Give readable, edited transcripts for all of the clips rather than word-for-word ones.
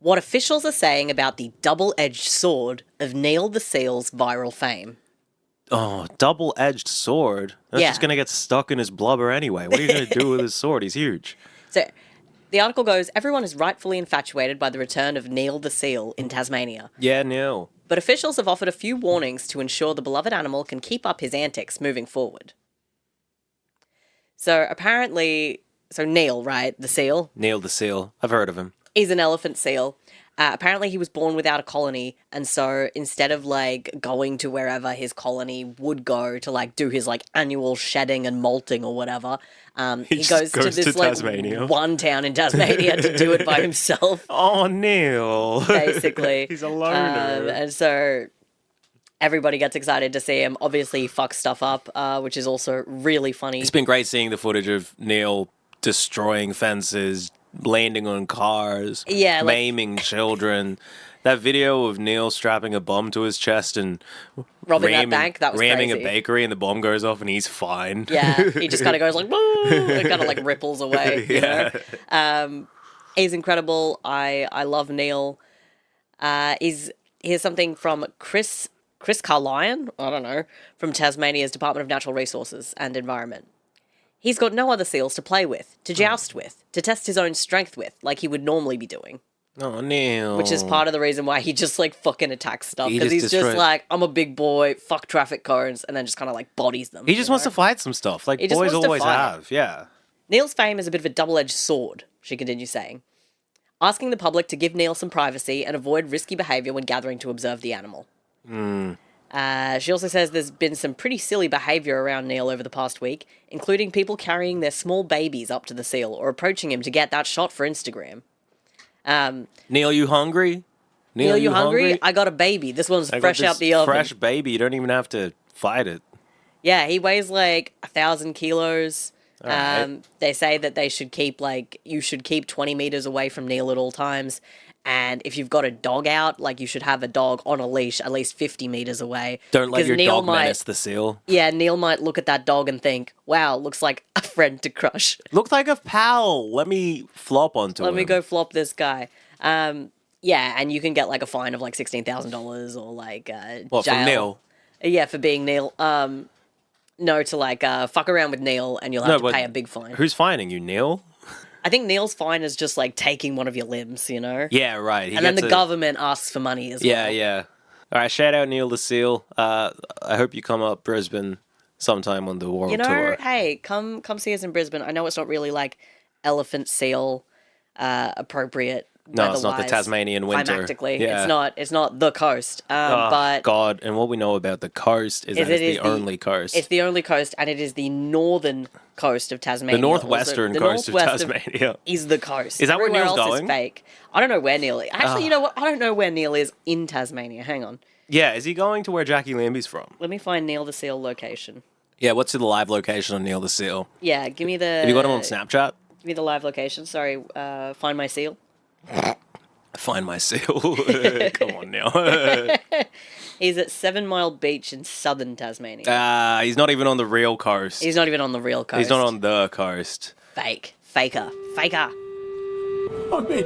what officials are saying about the double-edged sword of Neil the Seal's viral fame. Oh, double-edged sword? That's just going to get stuck in his blubber anyway. What are you going to do with his sword? He's huge. So, the article goes, everyone is rightfully infatuated by the return of Neil the Seal in Tasmania. Yeah, Neil. But officials have offered a few warnings to ensure the beloved animal can keep up his antics moving forward. So, apparently... So, Neil, right? The seal? Neil the Seal. I've heard of him. He's an elephant seal. Apparently he was born without a colony, and so instead of, like, going to wherever his colony would go to, like, do his, like, annual shedding and molting or whatever, he goes to this, like, Tasmania. One town in Tasmania to do it by himself. Oh, Neil. Basically. He's a loner. And so everybody gets excited to see him. Obviously he fucks stuff up, which is also really funny. It's been great seeing the footage of Neil destroying fences, landing on cars, maiming children. That video of Neil strapping a bomb to his chest and robbing that bank, that was ramming crazy. a bakery, and the bomb goes off and he's fine. Yeah, he just kind of goes like, woo, and kind of like ripples away. You know? He's incredible. I love Neil. Here's something from Chris Carlyon, I don't know, from Tasmania's Department of Natural Resources and Environment. He's got no other seals to play with, to joust with, to test his own strength with, like he would normally be doing. Oh, Neil. Which is part of the reason why he just, like, fucking attacks stuff. He Because just he's destroys- just like, I'm a big boy, fuck traffic cones, and then just kind of, like, bodies them. He just wants to fight some stuff, like He just boys wants to always fight. have. Yeah. Neil's fame is a bit of a double-edged sword, she continues saying, asking the public to give Neil some privacy and avoid risky behaviour when gathering to observe the animal. She also says there's been some pretty silly behaviour around Neil over the past week, including people carrying their small babies up to the seal or approaching him to get that shot for Instagram. Neil, you hungry? Neil, you hungry? I got a baby. This one's fresh out the oven. Fresh baby. You don't even have to fight it. Yeah, he weighs like 1,000 kilos. Right. They say that you should keep 20 meters away from Neil at all times. And if you've got a dog out, like, you should have a dog on a leash at least 50 meters away. Don't let your Neil dog menace the seal. Yeah, Neil might look at that dog and think, wow, looks like a friend to crush. Looks like a pal. Let me flop onto him. Let me go flop this guy. Yeah, and you can get, like, a fine of, like, $16,000 or, like, What, jail. from Neil? Yeah, for being Neil. No, to, like, fuck around with Neil and you'll have to pay a big fine. Who's fining you, Neil? I think Neil's fine is just, like, taking one of your limbs, you know? Yeah, right. And then the government asks for money as well. Yeah. All right, shout out Neil the Seal. I hope you come up Brisbane sometime on the world tour. Hey, come see us in Brisbane. I know it's not really, like, elephant seal appropriate. No, it's not the Tasmanian winter. Climactically. Yeah. It's not the coast. But God, and what we know about the coast is that it's the only coast. It's the only coast, and it is the northern coast of Tasmania. The northwestern coast of Tasmania is the coast. Is that where Everywhere Neil's else going? Is fake. I don't know where Neil is. Actually, you know what? I don't know where Neil is in Tasmania. Hang on. Yeah, is he going to where Jackie Lambie's from? Let me find Neil the Seal location. Yeah, what's the live location on Neil the Seal? Yeah, give me the... Have you got him on Snapchat? Give me the live location. Sorry, find my seal. Find my seal. Come on now. He's at 7 Mile Beach in southern Tasmania. He's not even on the real coast. He's not even on the real coast. He's not on the coast. Fake. Faker. I mean,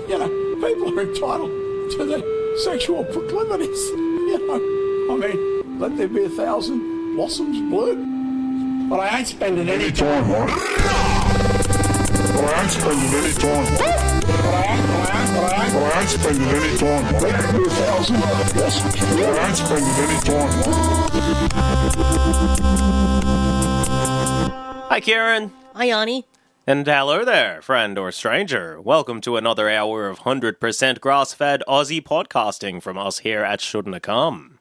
you know, people are entitled to their sexual proclivities. You know, I mean, let there be 1,000 blossoms bloom. But I ain't spending any time on it. But I ain't spending any time on it. But I ain't spending any time on it. Let there be 1,000 blossoms bloom. But I ain't spending any time on it. Hi, Kieran. Hi, Yanni. And hello there, friend or stranger. Welcome to another hour of 100% grass-fed Aussie podcasting from us here at Shouldn'ta Come.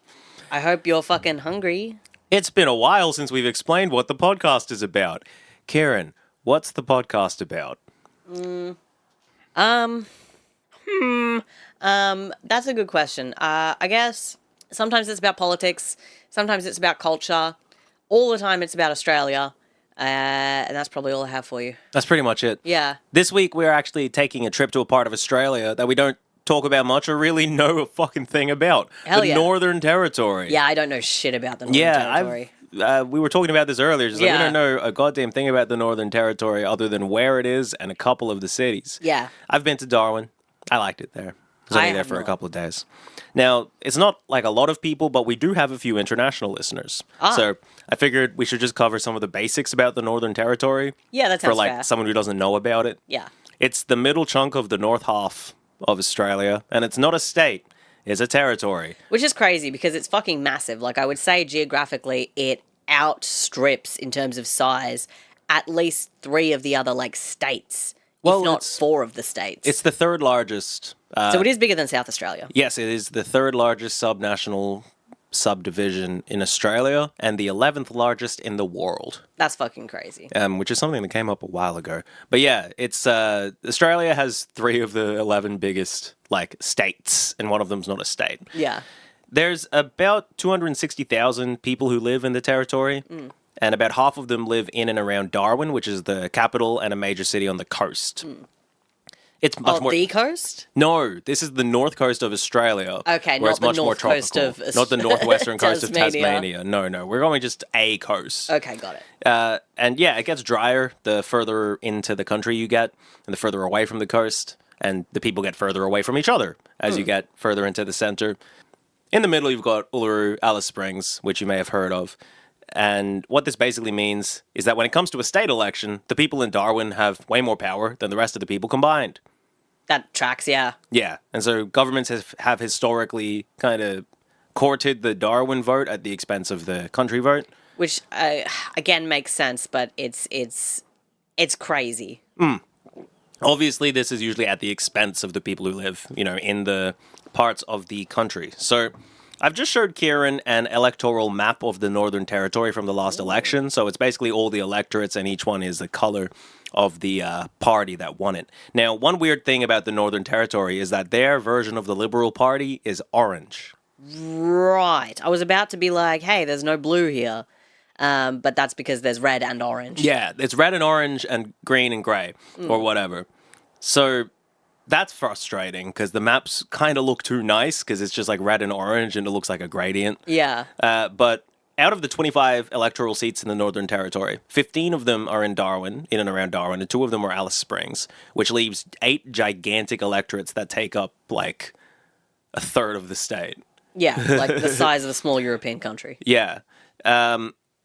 I hope you're fucking hungry. It's been a while since we've explained what the podcast is about. Kieran, what's the podcast about? That's a good question. I guess sometimes it's about politics, sometimes it's about culture. All the time it's about Australia. And that's probably all I have for you. That's pretty much it. Yeah. This week we're actually taking a trip to a part of Australia that we don't talk about much or really know a fucking thing about. Hell yeah. Northern Territory. Yeah, I don't know shit about the Northern Territory. We were talking about this earlier. Just like, Yeah. we don't know a goddamn thing about the Northern Territory other than where it is and a couple of the cities. Yeah. I've been to Darwin. I liked it there. I was only there for a couple of days. Now, it's not like a lot of people, but we do have a few international listeners. So I figured we should just cover some of the basics about the Northern Territory. Yeah, that sounds for fair. Someone who doesn't know about it. Yeah. It's the middle chunk of the north half of Australia, and it's not a state. It's a territory. Which is crazy because it's fucking massive. Like, I would say geographically, it outstrips, in terms of size, at least 3 of the other, like, states. Well, if not 4 of the states. It's the third largest. So it is bigger than South Australia. Yes, it is the third largest subnational subdivision in Australia and the 11th largest in the world. That's fucking crazy. Which is something that came up a while ago. But yeah, it's Australia has 3 of the 11 biggest like states, and one of them's not a state. Yeah. There's about 260,000 people who live in the territory. And about half of them live in and around Darwin, which is the capital and a major city on the coast. It's much more the coast? No, this is the north coast of Australia. Okay, where not it's the much north more tropical. coast of Not the northwestern coast of Tasmania. Tasmania. No, we're going just a coast. Okay, got it. And yeah, it gets drier the further into the country you get, and the further away from the coast, and the people get further away from each other as you get further into the center. In the middle, you've got Uluru, Alice Springs, which you may have heard of. And what this basically means is that when it comes to a state election, the people in Darwin have way more power than the rest of the people combined. That tracks, yeah. Yeah, and so governments have historically kind of courted the Darwin vote at the expense of the country vote. Which, again, makes sense, but it's crazy. Obviously, this is usually at the expense of the people who live, in the parts of the country. So I've just showed Kieran an electoral map of the Northern Territory from the last election. So it's basically all the electorates, and each one is the color of the party that won it. Now, one weird thing about the Northern Territory is that their version of the Liberal Party is orange. Right. I was about to be like, hey, there's no blue here. But that's because there's red and orange. Yeah, it's red and orange and green and grey or whatever. So that's frustrating because the maps kind of look too nice because it's just like red and orange and it looks like a gradient. Yeah. But out of the 25 electoral seats in the Northern Territory, 15 of them are in Darwin, in and around Darwin, and 2 of them are Alice Springs, which leaves 8 gigantic electorates that take up like a third of the state. Yeah, like the size of a small European country. Yeah.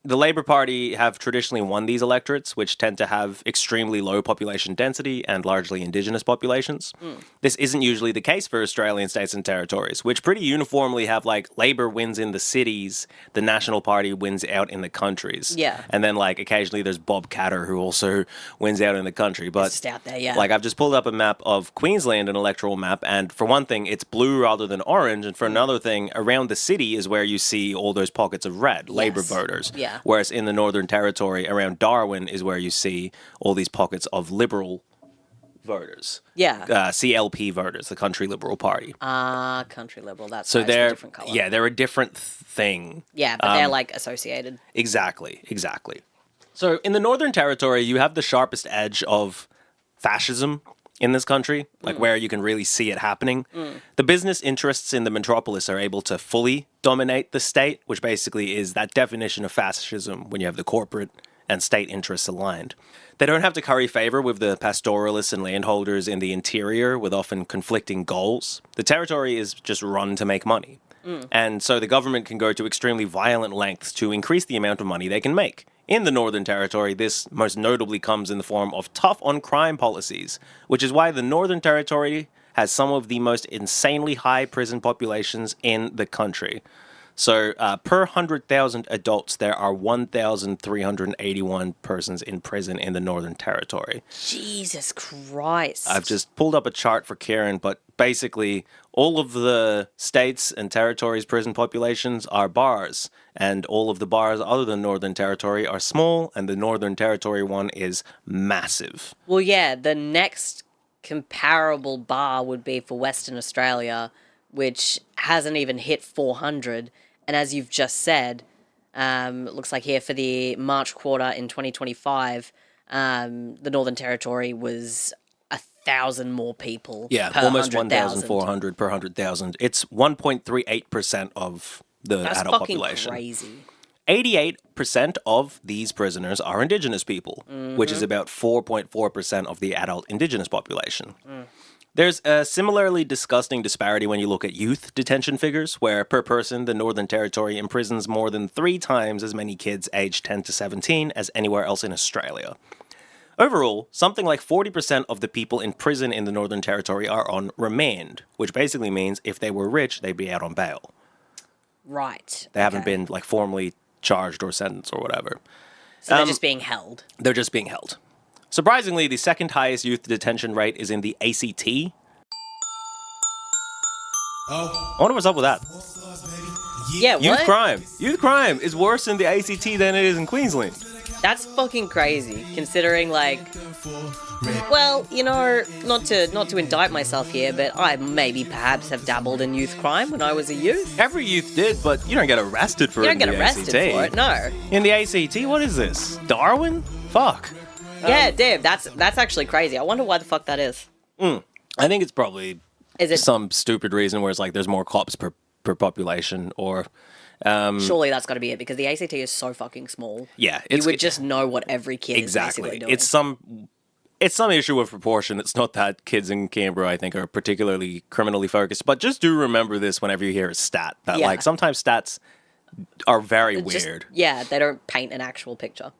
The Labour Party have traditionally won these electorates, which tend to have extremely low population density and largely Indigenous populations. This isn't usually the case for Australian states and territories, which pretty uniformly have, like, Labour wins in the cities, the National Party wins out in the countries. Yeah. And then, like, occasionally there's Bob Catter, who also wins out in the country. But, just out there, yeah. Like, I've just pulled up a map of Queensland, an electoral map, and for one thing, it's blue rather than orange, and for another thing, around the city is where you see all those pockets of red, Labour voters. Yeah. Whereas in the Northern Territory, around Darwin, is where you see all these pockets of Liberal voters. Yeah. CLP voters, the Country Liberal Party. Country Liberal, that's So nice, they're a different colour. Yeah, they're a different thing. Yeah, but they're like associated. Exactly. So in the Northern Territory, you have the sharpest edge of fascism in this country, like where you can really see it happening. The business interests in the metropolis are able to fully dominate the state, which basically is that definition of fascism when you have the corporate and state interests aligned. They don't have to curry favor with the pastoralists and landholders in the interior with often conflicting goals. The territory is just run to make money. And so the government can go to extremely violent lengths to increase the amount of money they can make. In the Northern Territory, this most notably comes in the form of tough-on-crime policies, which is why the Northern Territory has some of the most insanely high prison populations in the country. So per 100,000 adults, there are 1,381 persons in prison in the Northern Territory. Jesus Christ. I've just pulled up a chart for Karen, but basically all of the states and territories' prison populations are bars, and all of the bars other than Northern Territory are small, and the Northern Territory one is massive. Well, yeah, the next comparable bar would be for Western Australia, which hasn't even hit 400. And as you've just said, it looks like here for the March quarter in 2025, the Northern Territory was 1,000 more people. Yeah, per almost 100,000. 1,400 per 100,000. It's 1.38% of the adult population. That's fucking crazy. 88% of these prisoners are Indigenous people, which is about 4.4% of the adult Indigenous population. There's a similarly disgusting disparity when you look at youth detention figures, where per person, the Northern Territory imprisons more than 3 times as many kids aged 10 to 17 as anywhere else in Australia. Overall, something like 40% of the people in prison in the Northern Territory are on remand, which basically means if they were rich, they'd be out on bail. Right. They haven't been like formally charged or sentenced or whatever. So they're just being held. They're just being held. Surprisingly, the second highest youth detention rate is in the ACT. I wonder what's up with that. Yeah, what? Youth crime. Youth crime is worse in the ACT than it is in Queensland. That's fucking crazy, considering, like... Well, you know, not to indict myself here, but I maybe perhaps have dabbled in youth crime when I was a youth. Every youth did, but you don't get arrested for it in the ACT. You don't get arrested for it, no. In the ACT, what is this? Darwin? Fuck. Yeah, damn, that's actually crazy. I wonder why the fuck that is. I think it's probably some stupid reason where it's like there's more cops per population, or... Surely that's got to be it, because the ACT is so fucking small. Yeah. You would just know what every kid is basically doing. It's some issue of proportion. It's not that kids in Canberra, I think, are particularly criminally focused. But just do remember this whenever you hear a stat. That, like, sometimes stats are very weird. Yeah, they don't paint an actual picture.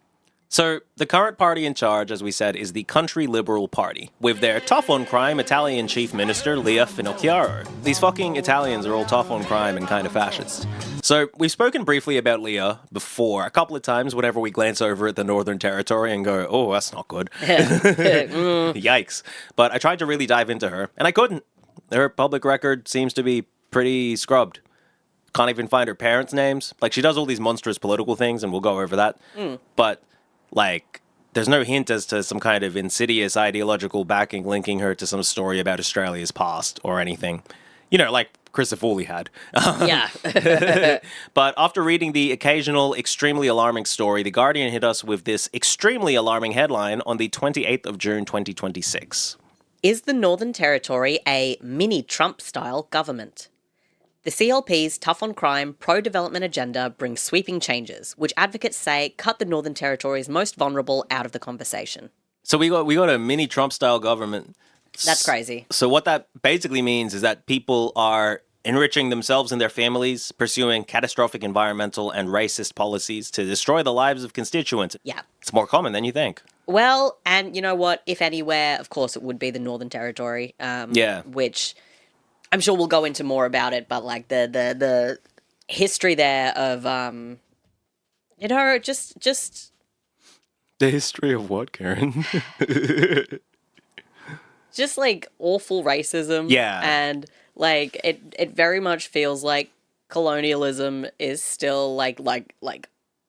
So, the current party in charge, as we said, is the Country Liberal Party, with their tough-on-crime Italian Chief Minister, Leah Finocchiaro. These fucking Italians are all tough on crime and kind of fascist. So, we've spoken briefly about Leah before, a couple of times whenever we glance over at the Northern Territory and go, oh, that's not good. Yikes. But I tried to really dive into her, and I couldn't. Her public record seems to be pretty scrubbed. Can't even find her parents' names. Like, she does all these monstrous political things, and we'll go over that. But... like, there's no hint as to some kind of insidious ideological backing linking her to some story about Australia's past or anything. You know, like Christopher Foley had. Yeah. But after reading the occasional extremely alarming story, The Guardian hit us with this extremely alarming headline on the 28th of June 2026. Is the Northern Territory a mini-Trump-style government? The CLP's tough-on-crime, pro-development agenda brings sweeping changes, which advocates say cut the Northern Territory's most vulnerable out of the conversation. So we got a mini Trump-style government. That's crazy. So what that basically means is that people are enriching themselves and their families, pursuing catastrophic environmental and racist policies to destroy the lives of constituents. Yeah. It's more common than you think. Well, and you know what? If anywhere, of course, it would be the Northern Territory. Which... I'm sure we'll go into more about it, but like the history there of you know, just the history of what, Karen? just like awful racism. Yeah. And like it very much feels like colonialism is still like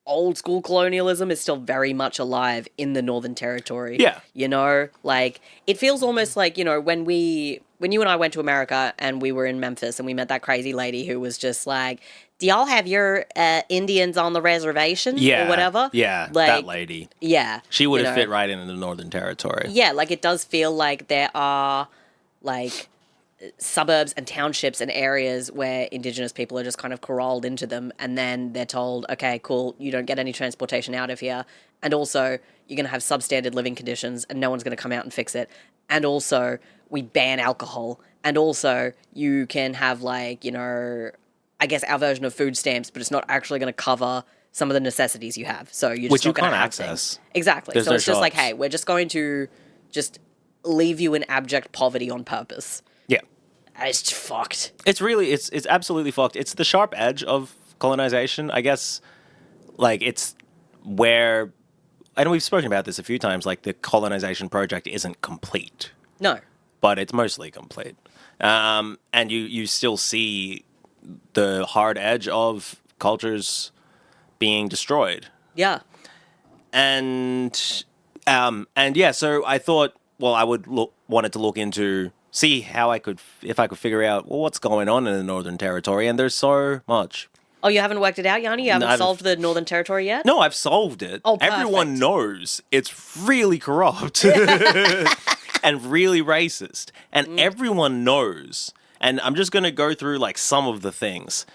old school colonialism is still very much alive in the Northern Territory. Yeah. You know, like it feels almost like, you know, when you and I went to America and we were in Memphis and we met that crazy lady who was just like, do y'all have your Indians on the reservation or whatever? Yeah, like, that lady. Yeah. She would have fit right into the Northern Territory. Yeah, like it does feel like there are like suburbs and townships and areas where Indigenous people are just kind of corralled into them, and then they're told, okay, cool, you don't get any transportation out of here, and also you're going to have substandard living conditions and no one's going to come out and fix it, and also we ban alcohol, and also you can have like, you know, I guess our version of food stamps, but it's not actually going to cover some of the necessities you have, so you're just which not you can't have access. Things. Exactly. There's so no it's just shops. like, hey, we're just going to just leave you in abject poverty on purpose. Yeah. It's just fucked. It's really, it's absolutely fucked. It's the sharp edge of colonization, I guess. Like, it's where, and we've spoken about this a few times, like, the colonization project isn't complete. No. But it's mostly complete. And you still see the hard edge of cultures being destroyed. Yeah. And yeah, so I thought, well, I wanted to look into, see how if I could figure out, well, what's going on in the Northern Territory, and there's so much. Oh, you haven't worked it out, Yanni? You haven't solved the Northern Territory yet? No, I've solved it. Oh, perfect. Everyone knows it's really corrupt and really racist, and everyone knows. And I'm just going to go through like some of the things.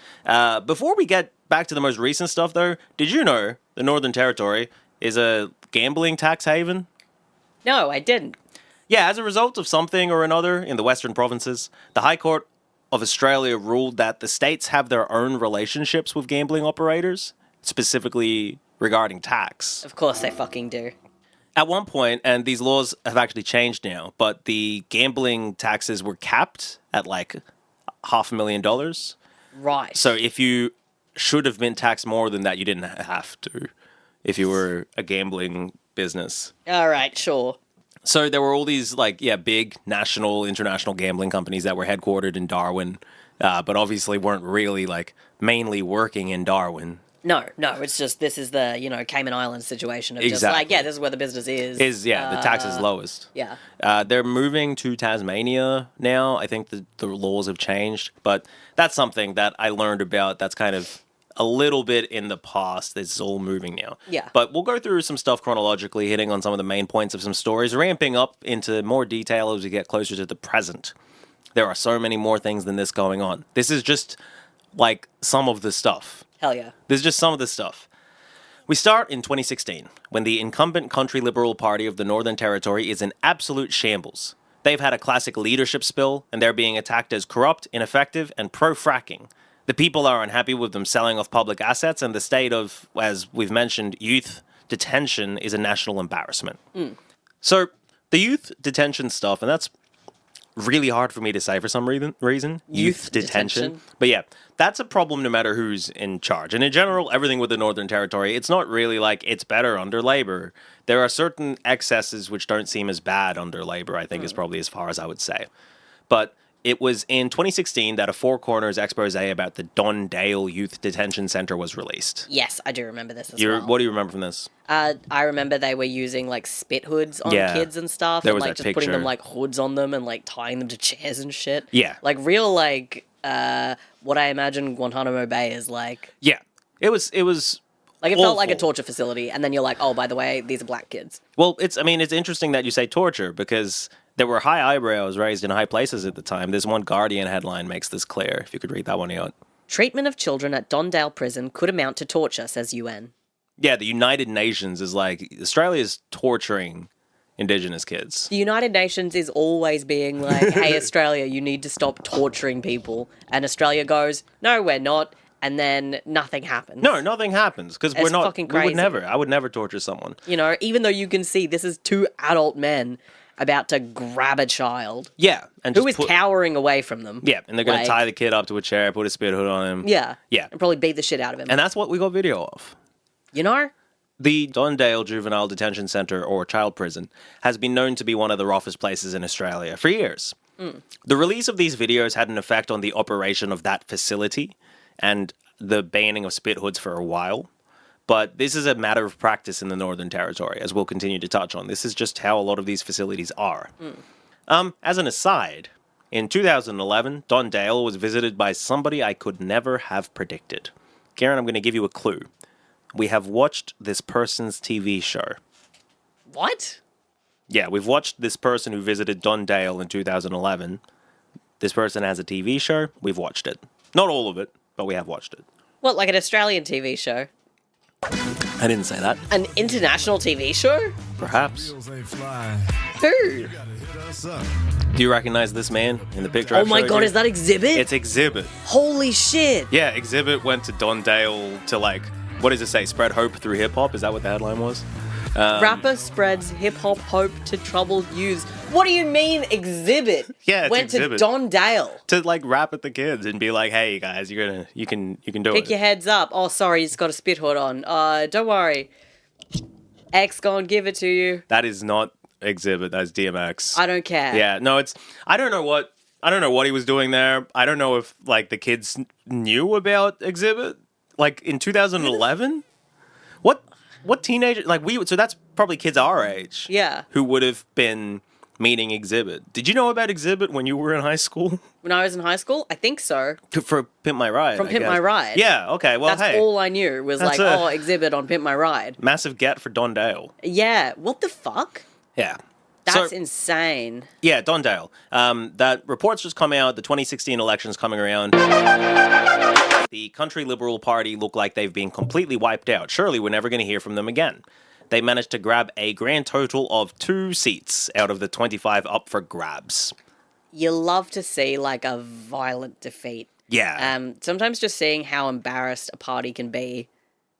Before we get back to the most recent stuff, though, did you know the Northern Territory is a gambling tax haven? No, I didn't. Yeah, as a result of something or another in the Western provinces, the High Court of Australia ruled that the states have their own relationships with gambling operators, specifically regarding tax. Of course they fucking do. At one point, and these laws have actually changed now, but the gambling taxes were capped at like $500,000. Right. So if you should have been taxed more than that, you didn't have to if you were a gambling business. All right, sure. So there were all these big national, international gambling companies that were headquartered in Darwin, but obviously weren't really mainly working in Darwin. No, it's just this is the, Cayman Islands situation of just Exactly. this is where the business is. The tax is lowest. Yeah. They're moving to Tasmania now. I think the laws have changed, but that's something that I learned about that's kind of a little bit in the past. It's all moving now. Yeah. But we'll go through some stuff chronologically, hitting on some of the main points of some stories, ramping up into more detail as we get closer to the present. There are so many more things than this going on. This is just some of the stuff. Hell yeah. This is just some of the stuff. We start in 2016, when the incumbent Country Liberal Party of the Northern Territory is in absolute shambles. They've had a classic leadership spill, and they're being attacked as corrupt, ineffective, and pro-fracking. The people are unhappy with them selling off public assets, and the state of, as we've mentioned, youth detention is a national embarrassment. So the youth detention stuff, and that's really hard for me to say for some reason. Youth detention. But yeah, that's a problem no matter who's in charge. And in general, everything with the Northern Territory, it's not really it's better under Labour. There are certain excesses which don't seem as bad under Labour, I think is probably as far as I would say. But it was in 2016 that a Four Corners expose about the Don Dale Youth Detention Centre was released. Yes, I do remember this as well. What do you remember from this? I remember they were using spit hoods on kids and stuff. There and was that just putting them picture. hoods on them and tying them to chairs and shit. Yeah. Real what I imagine Guantanamo Bay is like. Yeah. It was it felt like a awful. torture facility, and then you're like, oh, by the way, these are black kids. Well, it's interesting that you say torture because there were high eyebrows raised in high places at the time. This one Guardian headline makes this clear, if you could read that one out. Treatment of children at Don Dale Prison could amount to torture, says UN. Yeah, the United Nations is Australia's torturing Indigenous kids. The United Nations is always being like, hey, Australia, you need to stop torturing people. And Australia goes, no, we're not. And then nothing happens. No, nothing happens because we're It's not. fucking We would crazy. never. I would never torture someone. Even though you can see this is two adult men about to grab a child Yeah, and who just is cowering away from them. Yeah, and they're gonna tie the kid up to a chair, put a spit hood on him. Yeah. Yeah. And probably beat the shit out of him. And that's what we got video of. The Don Dale Juvenile Detention Centre, or Child Prison, has been known to be one of the roughest places in Australia for years. The release of these videos had an effect on the operation of that facility and the banning of spit hoods for a while. But this is a matter of practice in the Northern Territory, as we'll continue to touch on. This is just how a lot of these facilities are. As an aside, in 2011, Don Dale was visited by somebody I could never have predicted. Karen, I'm going to give you a clue. We have watched this person's TV show. What? Yeah, we've watched this person who visited Don Dale in 2011. This person has a TV show. We've watched it. Not all of it, but we have watched it. What, like an Australian TV show? I didn't say that. An international TV show? Perhaps. Who? Do you recognize this man in the picture? Oh I've my showed god, you? is that Exhibit? It's Exhibit. Holy shit. Yeah, Exhibit went to Don Dale to what does it say? Spread hope through hip hop? Is that what the headline was? Rapper spreads hip-hop hope to troubled youths. What do you mean, Exhibit? Yeah, it's Went Exhibit. to Don Dale. To rap at the kids and be like, "Hey guys, you can do Pick it." your heads up. Oh, sorry, you just got a spit hood on. Don't worry. X gonna give it to you. That is not Exhibit. That's DMX. I don't care. Yeah, no, it's. I don't know what he was doing there. I don't know if the kids knew about Exhibit in 2011. What teenager so that's probably kids our age. Yeah. Who would have been meeting Exhibit? Did you know about Exhibit when you were in high school? When I was in high school, I think so. For Pimp My Ride. From I Pimp guess. My Ride. Yeah. Okay. Well, That's hey, all I knew was That's a- Exhibit on Pimp My Ride. massive get for Don Dale. Yeah. What the fuck? Yeah. That's So- insane. Yeah, Don Dale. That reports just come out. The 2016 election's coming around. The Country Liberal Party look like they've been completely wiped out. Surely we're never going to hear from them again. they managed to grab a grand total of 2 seats out of the 25 up for grabs. You love to see, like, a violent defeat. Yeah. Sometimes just seeing how embarrassed a party can be,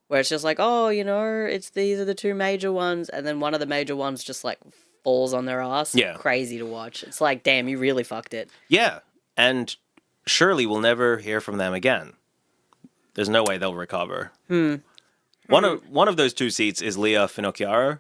where it's just like, oh, these are the 2 major ones, and then one of the major ones just, like, falls on their ass. Yeah. Crazy to watch. It's like, damn, you really fucked it. Yeah. And surely we'll never hear from them again. There's no way they'll recover. One of those 2 seats is Leah Finocchiaro,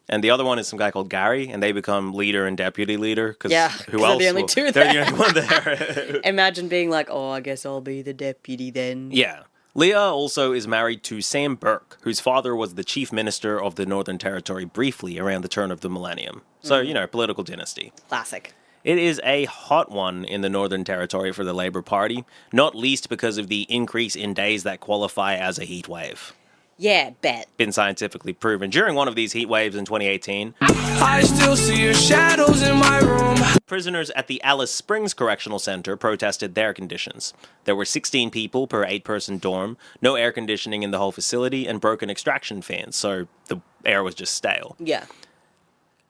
and the other one is some guy called Gary, and they become leader and deputy leader. Who else? They're the only 2 there. They're the only one there. Imagine being like, oh, I guess I'll be the deputy then. Yeah. Leah also is married to Sam Burke, whose father was the chief minister of the Northern Territory briefly around the turn of the millennium. So, political dynasty. Classic. It is a hot one in the Northern Territory for the Labour Party, not least because of the increase in days that qualify as a heat wave. Yeah, bet. Been scientifically proven. During one of these heat waves in 2018, I still see your shadows in my room. prisoners at the Alice Springs Correctional Center protested their conditions. There were 16 people per 8-person dorm, no air conditioning in the whole facility, and broken extraction fans, so the air was just stale. Yeah.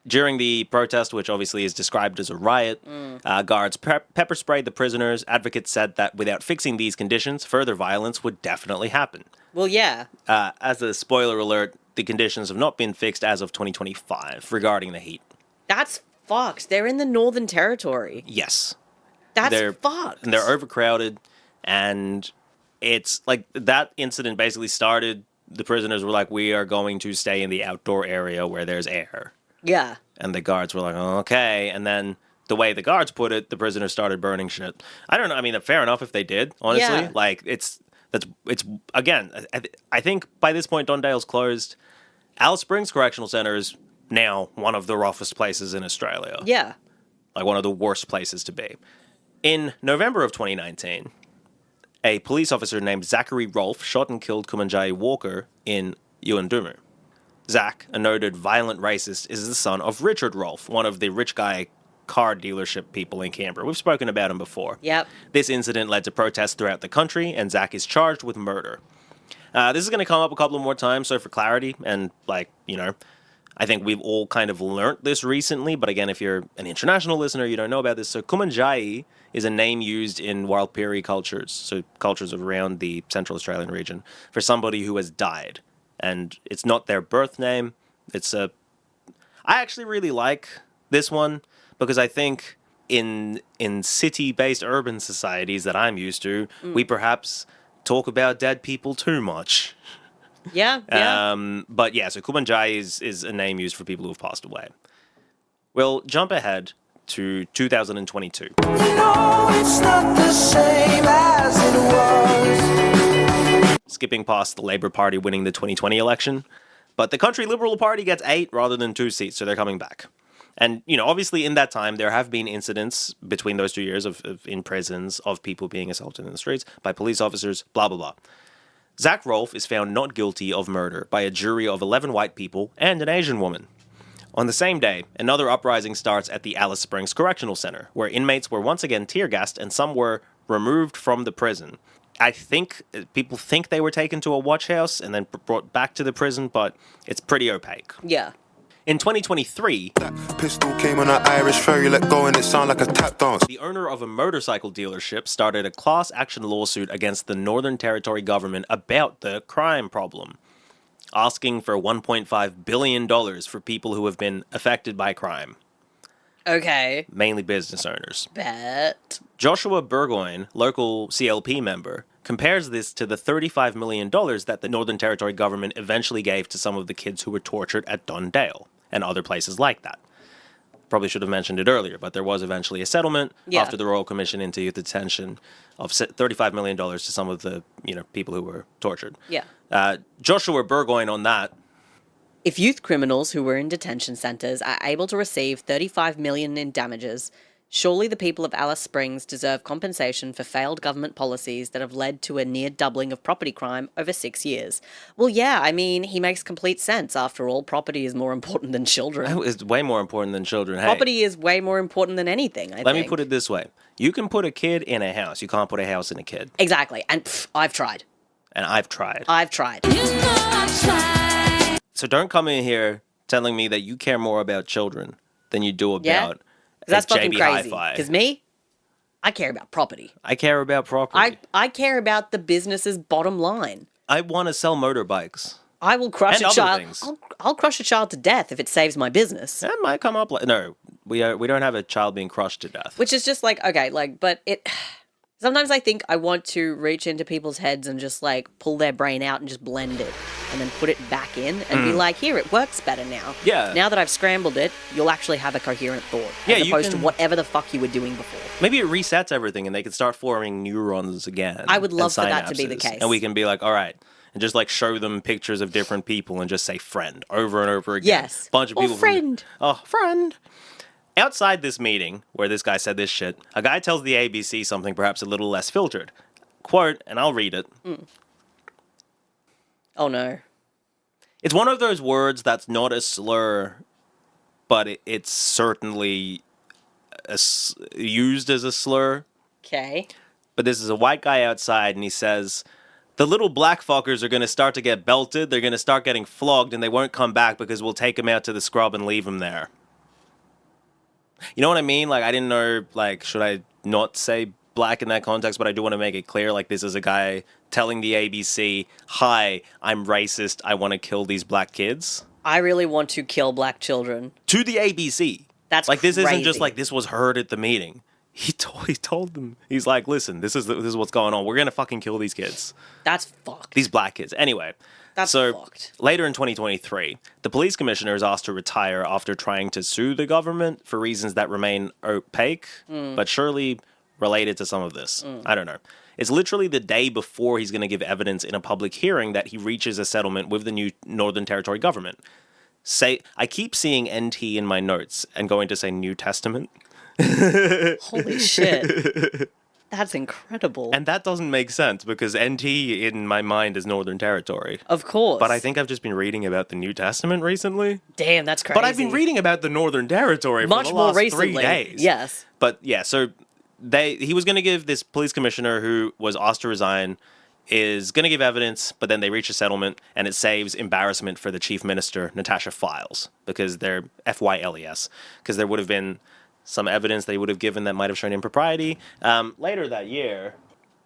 During the protest, which obviously is described as a riot, guards pepper sprayed the prisoners. Advocates said that without fixing these conditions, further violence would definitely happen. Well, yeah. As a spoiler alert, the conditions have not been fixed as of 2025 regarding the heat. That's fucked. They're in the Northern Territory. Yes. That's fucked. And they're overcrowded, and it's like that incident basically started, the prisoners were like, we are going to stay in the outdoor area where there's air. Yeah. And the guards were like, oh, okay. And then the way the guards put it, the prisoners started burning shit. I don't know. I mean, fair enough if they did, honestly. Yeah. Like, it's again, I think by this point, Dondale's closed. Alice Springs Correctional Center is now one of the roughest places in Australia. Yeah. Like one of the worst places to be. In November of 2019, a police officer named Zachary Rolfe shot and killed Kumanjayi Walker in Yuendumu. Zach, a noted violent racist, is the son of Richard Rolfe, one of the rich guy car dealership people in Canberra. We've spoken about him before. Yep. This incident led to protests throughout the country, and Zach is charged with murder. This is going to come up a couple of more times, so for clarity, and I think we've all kind of learnt this recently, but again, if you're an international listener, you don't know about this. So Kumanjayi is a name used in Warlpiri cultures, so cultures around the Central Australian region, for somebody who has died. And it's not their birth name. I actually really like this one because I think in city-based urban societies that I'm used to, we perhaps talk about dead people too much. Yeah. But yeah, so Kumanjayi is a name used for people who have passed away. We'll jump ahead to 2022. It's not the same as it was. Skipping past the Labour Party winning the 2020 election. But the Country Liberal Party gets 8 rather than 2 seats, so they're coming back. And, obviously in that time, there have been incidents between those 2 years of in prisons of people being assaulted in the streets by police officers, blah, blah, blah. Zach Rolfe is found not guilty of murder by a jury of 11 white people and an Asian woman. On the same day, another uprising starts at the Alice Springs Correctional Center, where inmates were once again tear-gassed and some were removed from the prison. I think people think they were taken to a watch house and then brought back to the prison, but it's pretty opaque. Yeah. In 2023, pistol came on an Irish ferry, let go and it sound like a tap dance. The owner of a motorcycle dealership started a class action lawsuit against the Northern Territory government about the crime problem, asking for $1.5 billion for people who have been affected by crime. Okay. Mainly business owners. Bet. Joshua Burgoyne, local CLP member, compares this to the $35 million that the Northern Territory government eventually gave to some of the kids who were tortured at Dondale and other places like that. Probably should have mentioned it earlier, but there was eventually a settlement after the Royal Commission into Youth Detention of $35 million to some of the people who were tortured. Yeah. Joshua Burgoyne on that. If youth criminals who were in detention centres are able to receive $35 million in damages, surely the people of Alice Springs deserve compensation for failed government policies that have led to a near doubling of property crime over 6 years. Well, yeah, I mean, he makes complete sense. After all, property is more important than children. It's way more important than children. Hey, property is way more important than anything, I think. let me put it this way. You can put a kid in a house. You can't put a house in a kid. Exactly. And I've tried. And I've tried. I've tried. So don't come in here telling me that you care more about children than you do about That's fucking JB crazy. Hi-Fi. Because me, I care about property. I care about property. I care about the business's bottom line. I want to sell motorbikes. I will crush And a other child. things. I'll crush a child to death if it saves my business. That might come up. No, we don't have a child being crushed to death. Which is just like, okay, like, but it. Sometimes I think I want to reach into people's heads and just like pull their brain out and just blend it and then put it back in and be like, here, it works better now. Yeah. Now that I've scrambled it, you'll actually have a coherent thought. Yeah, as you opposed can- to whatever the fuck you were doing before. Maybe it resets everything and they can start forming neurons again. I would and love for that to be the synapses. case. And we can be like, all right. And just like show them pictures of different people and just say friend over and over again. Yes. Bunch of Or people. friend. Friend. Outside this meeting, where this guy said this shit, a guy tells the ABC something perhaps a little less filtered. Quote, and I'll read it. Oh no. It's one of those words that's not a slur, but it's certainly used as a slur. Okay. But this is a white guy outside, and he says, the little black fuckers are going to start to get belted, they're going to start getting flogged, and they won't come back because we'll take them out to the scrub and leave them there. You know what I mean? Like, I didn't know, like, should I not say black in that context, but I do want to make it clear, like, this is a guy telling the ABC, hi, I'm racist, I want to kill these black kids. I really want to kill black children. To the ABC. That's like, this isn't crazy. just like this was heard at the meeting. He told them, he's like, listen, this is what's going on. We're going to fucking kill these kids. That's fucked. These black kids. Anyway. That's so fucked. Later in 2023, the police commissioner is asked to retire after trying to sue the government for reasons that remain opaque, but surely related to some of this. I don't know. It's literally the day before he's going to give evidence in a public hearing that he reaches a settlement with the new Northern Territory government. I keep seeing NT in my notes and going to say New Testament. Holy shit. That's incredible. And that doesn't make sense because NT in my mind is Northern Territory. Of course. But I think I've just been reading about the New Testament recently. Damn, that's crazy. But I've been reading about the Northern Territory much for the more last recently. 3 days. Yes. But yeah, so he was going to give this police commissioner who was asked to resign is going to give evidence, but then they reach a settlement and it saves embarrassment for the chief minister, Natasha Files, because they're FYLES, because there would have been some evidence they would have given that might have shown impropriety. Later that year...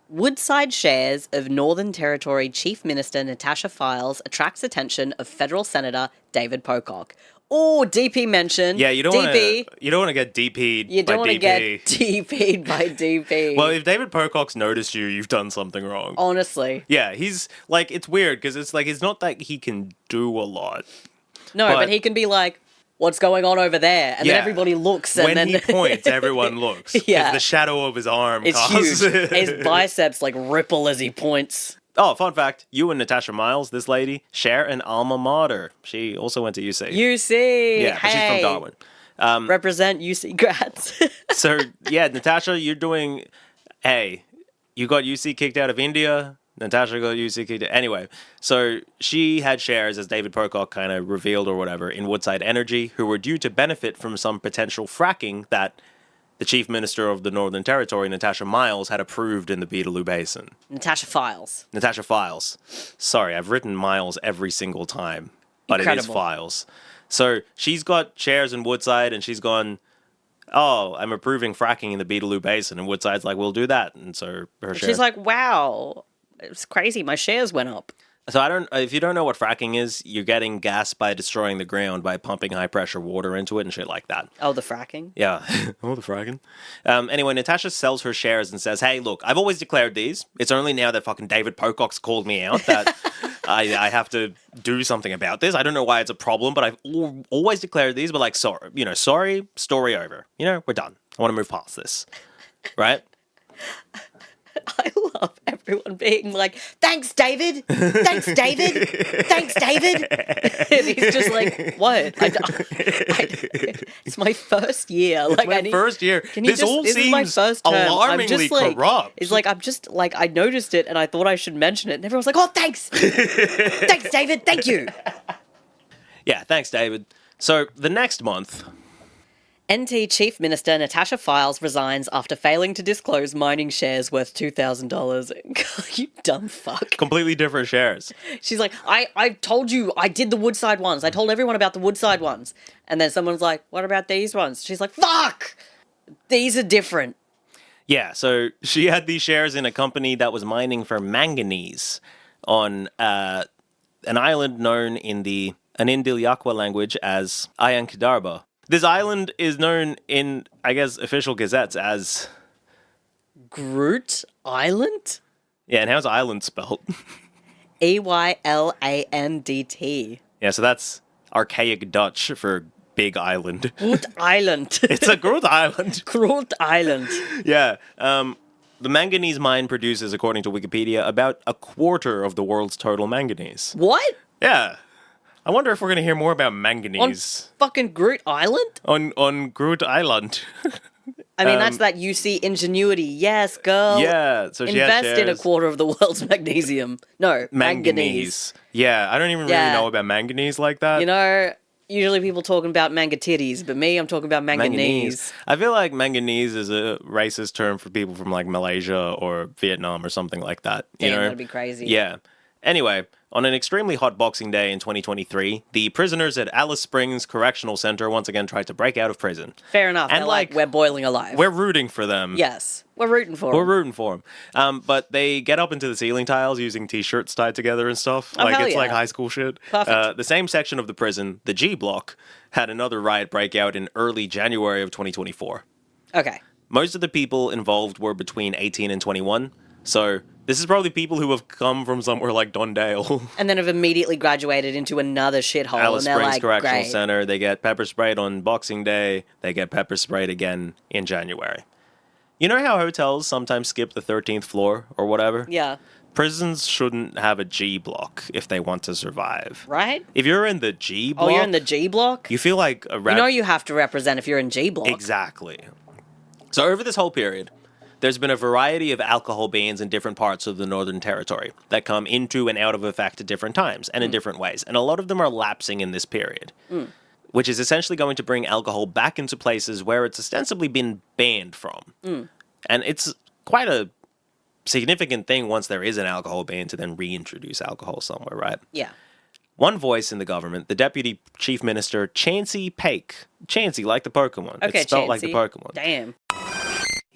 Woodside shares of Northern Territory Chief Minister Natasha Files attracts attention of federal Senator David Pocock. Oh, DP mention. Yeah, you don't want to get DP'd You don't by want to DP. get DP'd by DP. Well, if David Pocock's noticed you, you've done something wrong. Honestly. Yeah, he's like, it's weird because it's like, it's not that he can do a lot. No, but he can be like, what's going on over there? And then everybody looks. And when then he points, everyone looks. Yeah. It's the shadow of his arm. It's casts- huge. His biceps like ripple as he points. Oh, fun fact. You and Natasha Miles, this lady, share an alma mater. She also went to UC. UC. Yeah, but she's from Darwin. Represent UC grads. So, yeah, Natasha, you're doing... Hey, you got UC kicked out of India. Natasha got UC kicked out... Anyway, so she had shares, as David Pocock kind of revealed or whatever, in Woodside Energy, who were due to benefit from some potential fracking that the Chief Minister of the Northern Territory, Natasha Miles, had approved in the Beetaloo Basin. Natasha Files. Natasha Files. Sorry, I've written Miles every single time, but it is Incredible. Files. So she's got shares in Woodside, and she's gone, oh, I'm approving fracking in the Beetaloo Basin, and Woodside's like, we'll do that. And so her shares... She's like, wow, it's crazy. My shares went up. So if you don't know what fracking is, you're getting gas by destroying the ground by pumping high pressure water into it and shit like that. Oh, the fracking? Yeah. Oh, the fracking. Anyway, Natasha sells her shares and says, hey, look, I've always declared these. It's only now that fucking David Pocock's called me out that I have to do something about this. I don't know why it's a problem, but I've always declared these, but like, sorry, story over. We're done. I want to move past this. Right? I love everyone being like, thanks, David. Thanks, David. Thanks, David. And he's just like, what? It's my first year. Like, my first year. This seems is my first term. alarmingly corrupt. It's like, I'm just like, I noticed it and I thought I should mention it. And everyone's like, oh, thanks. Thanks, David. Thank you. Yeah, thanks, David. So the next month... NT Chief Minister Natasha Files resigns after failing to disclose mining shares worth $2,000. You dumb fuck. Completely different shares. She's like, I told you I did the Woodside ones. I told everyone about the Woodside ones. And then someone's like, what about these ones? She's like, fuck! These are different. Yeah, so she had these shares in a company that was mining for manganese on an island known in the Anindilyakwa language as Ayankadarba. This island is known in, I guess, official gazettes as... Groot Island? Yeah, and how's island spelled? Eylandt. Yeah, so that's archaic Dutch for big island. Groot Island. It's a Groot Island. Groot Island. Yeah. The manganese mine produces, according to Wikipedia, about a quarter of the world's total manganese. What? Yeah. I wonder if we're going to hear more about On manganese fucking Groot Island? on Groot Island. I mean, that's that UC ingenuity. Yes, girl. Yeah, so she had Invest in a shares. quarter of the world's magnesium. No, manganese. Yeah, I don't even Yeah. really know about manganese like that. You know, usually people talking about manga titties, but me, I'm talking about manganese. I feel like manganese is a racist term for people from like Malaysia or Vietnam or something like that. You Damn, know? that'd be crazy. Yeah. Anyway, on an extremely hot Boxing Day in 2023, the prisoners at Alice Springs Correctional Center once again tried to break out of prison. Fair enough. And They're like, we're boiling alive. We're rooting for them. Yes, we're rooting for We're them. rooting for them. But they get up into the ceiling tiles using T-shirts tied together and stuff. Oh, Like, hell it's like yeah. high school shit. Perfect. The same section of the prison, the G Block, had another riot break out in early January of 2024. Okay. Most of the people involved were between 18 and 21. So this is probably people who have come from somewhere like Dondale. And then have immediately graduated into another shithole. Alice and they're Springs like, Correctional great. Center. They get pepper sprayed on Boxing Day. They get pepper sprayed again in January. You know how hotels sometimes skip the 13th floor or whatever? Yeah. Prisons shouldn't have a G block if they want to survive. Right? If you're in the G block, Oh, you're in the G block? you feel like a You know you have to represent if you're in G block. Exactly. So over this whole period, there's been a variety of alcohol bans in different parts of the Northern Territory that come into and out of effect at different times and in different ways. And a lot of them are lapsing in this period, which is essentially going to bring alcohol back into places where it's ostensibly been banned from. And it's quite a significant thing once there is an alcohol ban to then reintroduce alcohol somewhere, right? Yeah. One voice in the government, the Deputy Chief Minister, Chansey Paik. Chansey, like the Pokemon. Okay, It's spelled like the Chansey. Pokemon. Damn.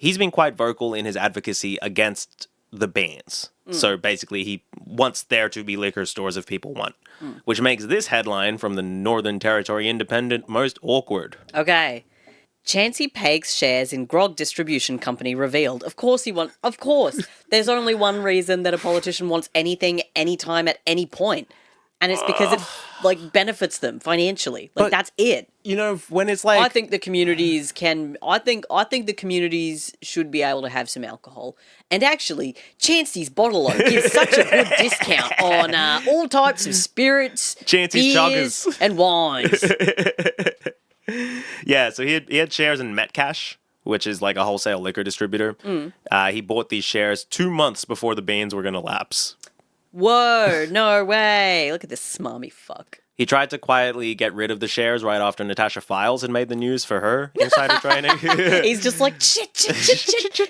He's been quite vocal in his advocacy against the bans. So basically, he wants there to be liquor stores if people want, which makes this headline from the Northern Territory Independent most awkward. Okay. Chansey Paik's shares in grog distribution company revealed. Of course he wants... Of course. There's only one reason that a politician wants anything, anytime, at any point. And it's because it, like, benefits them financially. Like, But- that's it. You know, when it's like... I think the communities can... I think the communities should be able to have some alcohol. And actually, Chansey's Bottle-O gives such a good discount on all types of spirits, Chansey's beers, Chuggers. and wines. Yeah, so he had shares in Metcash, which is like a wholesale liquor distributor. He bought these shares 2 months before the bans were going to lapse. Whoa, no way. Look at this smarmy fuck. He tried to quietly get rid of the shares right after Natasha Files had made the news for her insider training. He's just like, shit,